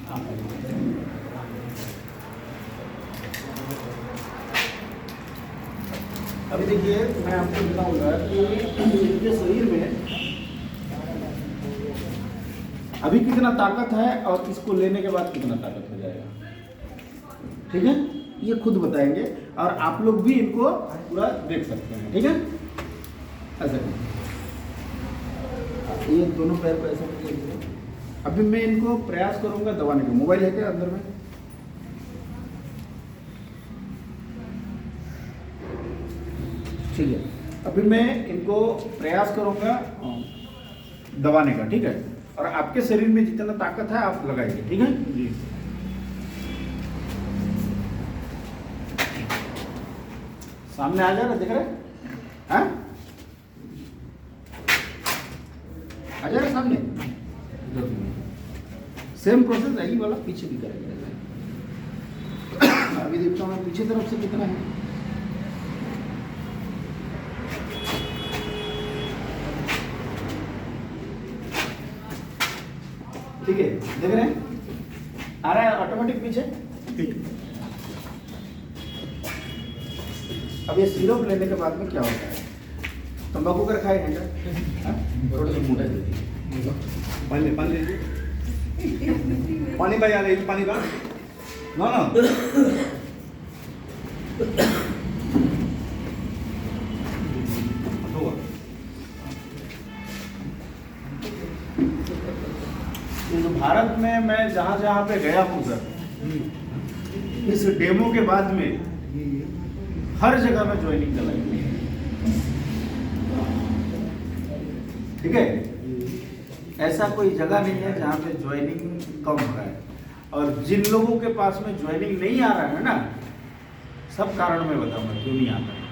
आप आइए। अभी देखिए मैं आपको बताऊंगा कि इनके शरीर में अभी कितना ताकत है और इसको लेने के बाद कितना ताकत हो जाएगा। ठीक है, ये खुद बताएंगे और आप लोग भी इनको पूरा देख सकते हैं। ठीक है, ऐसा करें। ये दोनों पैर को ऐसा करके अभी मैं इनको प्रयास करूंगा दबाने का। मोबाइल है क्या अंदर में? ठीक है, अभी मैं इनको प्रयास करूंगा दबाने का। ठीक है, और आपके शरीर में जितना ताकत है आप लगाइए। ठीक है जी। सामने आ जा रहा, देख रहे हैं? आ जा रहा सामने। सेम प्रोसेस यही वाला पीछे भी करेंगे। अभी देखता हूँ पीछे तरफ से कितना है। ठीक है, देख रहे हैं? आ रहा है ऑटोमेटिक पीछे। ठीक। अब ये सिरप लेने के बाद में क्या होता है? तंबाकू कर खाए हैं क्या? थोड़ा सा मोटा दीजिए। पानी पानी लीजिए। पानी भाई आ रही पानी का ना ना ये जो भारत में मैं जहाँ जहाँ पे गया हूँ सर, इस डेमो के बाद में हर जगह में ज्वाइनिंग कराई। ठीक है, ऐसा कोई जगह नहीं है जहाँ पे ज्वाइनिंग कम हो रहा है। और जिन लोगों के पास में ज्वाइनिंग नहीं आ रहा है ना, सब कारण मैं बताऊंगा क्यों नहीं आता है।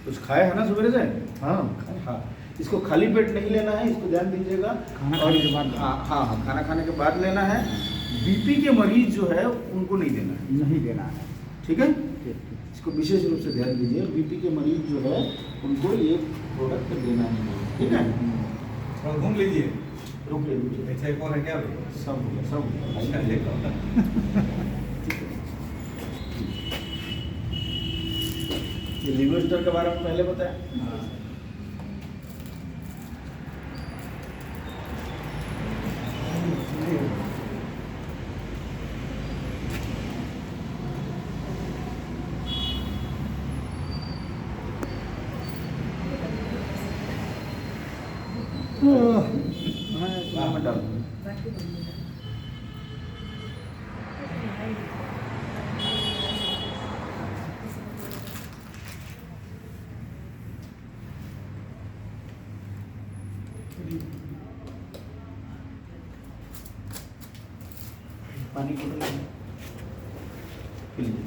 कुछ खाया है ना सवेरे से? हाँ, इसको खाली पेट नहीं लेना है, इसको ध्यान दीजिएगा। खाना खाने के बाद? हाँ, खाना खाने के बाद लेना है। बीपी के मरीज जो है उनको नहीं देना है। नहीं देना है। ठीक है, इसको विशेष रूप से ध्यान दीजिए। बीपी के मरीज जो है उनको ये प्रोडक्ट देना नहीं है। ठीक है, थोड़ा घूम लीजिए। रुकिए। अच्छा एक और है क्या? सब हो गया, सब हो गया। अच्छा देखो ये लिवर्स्टर के बारे में पहले बताया। मैं डाल दूँ। पानी पी लीजिए।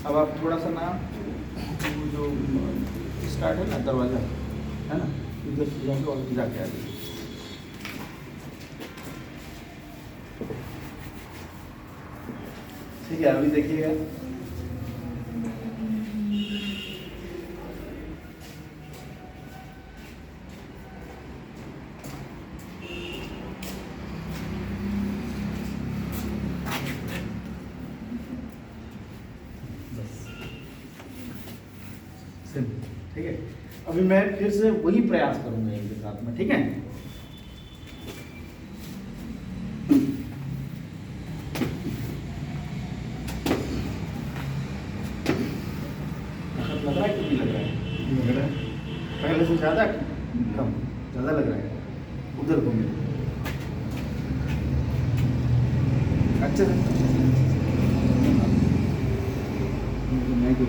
अब आप थोड़ा सा ना जो स्टार्ट है ना दरवाज़ा है ना, इधर से जाके और जाके आ जाइए। ठीक है, अभी देखिएगा। ठीक है, अभी मैं फिर से वही प्रयास करूंगा इनके साथ में, ठीक है। लग रहा है कि नहीं लग रहा है? लग रहा है पहले से ज़्यादा कम, ज़्यादा लग रहा है उधर को मेरे अच्छे से मैं क्यों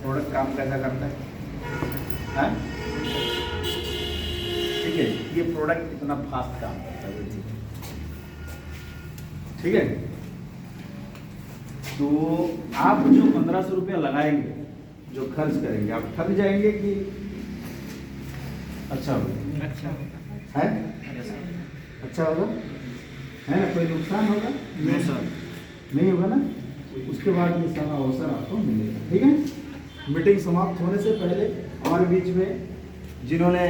प्रोडक्ट काम कैसा करता है, हाँ? ठीक है, ये प्रोडक्ट इतना फास्ट काम करता है, ठीक है। तो आप जो 1500 रुपया लगाएंगे, जो खर्च करेंगे, आप थक जाएंगे कि अच्छा होगा? अच्छा है, अच्छा होगा, है ना? कोई नुकसान होगा? नहीं सर, नहीं होगा ना। उसके बाद ये सारा अवसर आपको मिलेगा, ठीक है। मीटिंग समाप्त होने से पहले हमारे बीच में जिन्होंने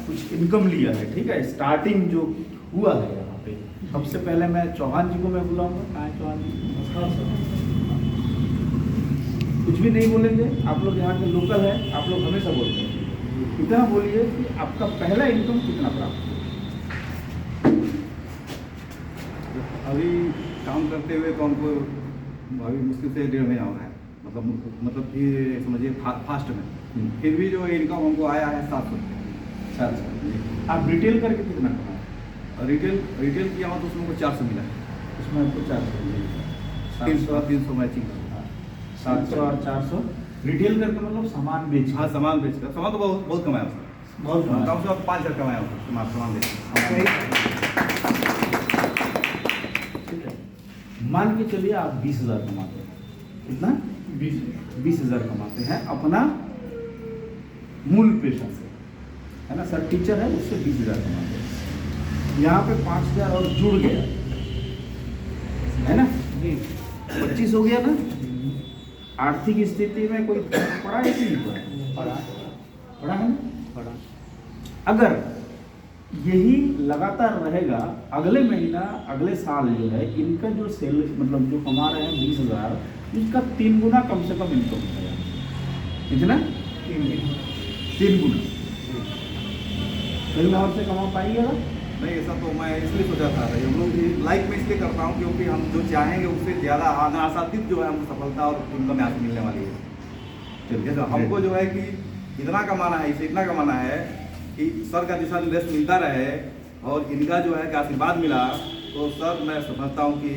कुछ इनकम लिया है, ठीक है, स्टार्टिंग जो हुआ है यहाँ पे, सबसे पहले मैं चौहान जी को मैं बुलाऊंगा। कहाँ है चौहान जी? कुछ भी नहीं बोलेंगे, आप लोग यहाँ के लोकल है, आप लोग हमेशा बोलते हैं, इतना बोलिए कि आपका पहला इनकम कितना प्राप्त हुआ? अभी काम करते हुए तो हमको अभी मुश्किल से 1.5 महीना हो रहा है, मतलब ये समझिए फास्ट में। फिर भी जो इनकम हमको आया है 700 रुपये। अच्छा, आप रिटेल करके कितना कमाए? और रिटेल किया हो तो उसमें को 400 मिला है, उसमें आपको 400 मिलेगा, 300 मैचिंग। 700 और 400 रिटेल करके, मतलब सामान बेच। हाँ, सामान बेचकर, सामान तो बहुत कमाया उसने, बहुत कमाया। कम से कम 5,000 कमाया उसने सामान बेच। ठीक है, मान के चलिए आप 20,000 कमाते हैं, कितना? 20,000 कमाते हैं अपना मूल पेशा से, है ना सर? टीचर है, उससे 20,000 कमाते हैं। यहाँ पे 5,000 और जुड़ गया, है ना? 25 हो गया ना। आर्थिक स्थिति में कोई पड़ा है कि नहीं पड़ा? पड़ा है ना? पड़ा। अगर यही लगातार रहेगा, अगले महीना, अगले साल जो है इनका जो सेल, मतलब जो कमा रहे हैं 20,000, उसका 3 गुना कम से कम इनकम है। कितना? 3 गुना। कहीं और से कमा पाएंगे ना? नहीं, ऐसा तो मैं इसलिए सोचा था, हम लोग लाइफ में इसलिए करता हूँ क्योंकि हम जो चाहेंगे उससे ज़्यादा आशातीत जो है हमको सफलता और इनकम यहाँ से मिलने वाली है। चलिए, तो हमको जो है कि इतना कमाना है, इसे इतना कमाना है कि सर का दिशा निर्देश मिलता रहे और इनका जो है कि आशीर्वाद मिला, तो सर मैं समझता हूँ कि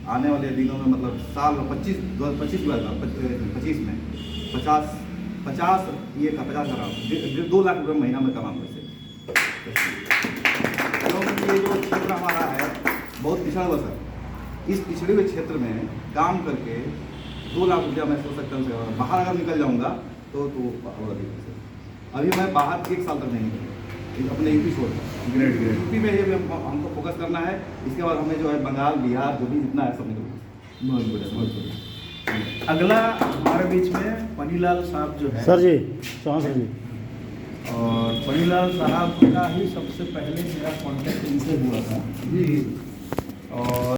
आने वाले दिनों में, मतलब साल 2025 में 50 ये का 50 करोड़ 2 लाख रुपये महीना में कमाऊँगा इसे। क्योंकि ये जो क्षेत्र हमारा है बहुत पिछड़ा हुआ सर, इस पिछड़े हुए क्षेत्र में काम करके 2 लाख रुपया मैं सोच सकता हूँ, बाहर अगर निकल जाऊँगा तो और अधिक है सर। अभी मैं बाहर 1 साल तक नहीं निकलूँगा, अपने यूपी छोड़ ग्रेड यूपी में ही हमको फोकस करना है। इसके बाद हमें जो है बंगाल, बिहार, जो भी जितना है सब निकलूँगा। बहुत बढ़िया, बहुत बढ़िया। अगला हमारे बीच में पनीलाल साहब जो है सर जी, चौहान सर जी, और पनीलाल साहब का ही सबसे पहले मेरा कांटेक्ट इनसे हुआ था जी। और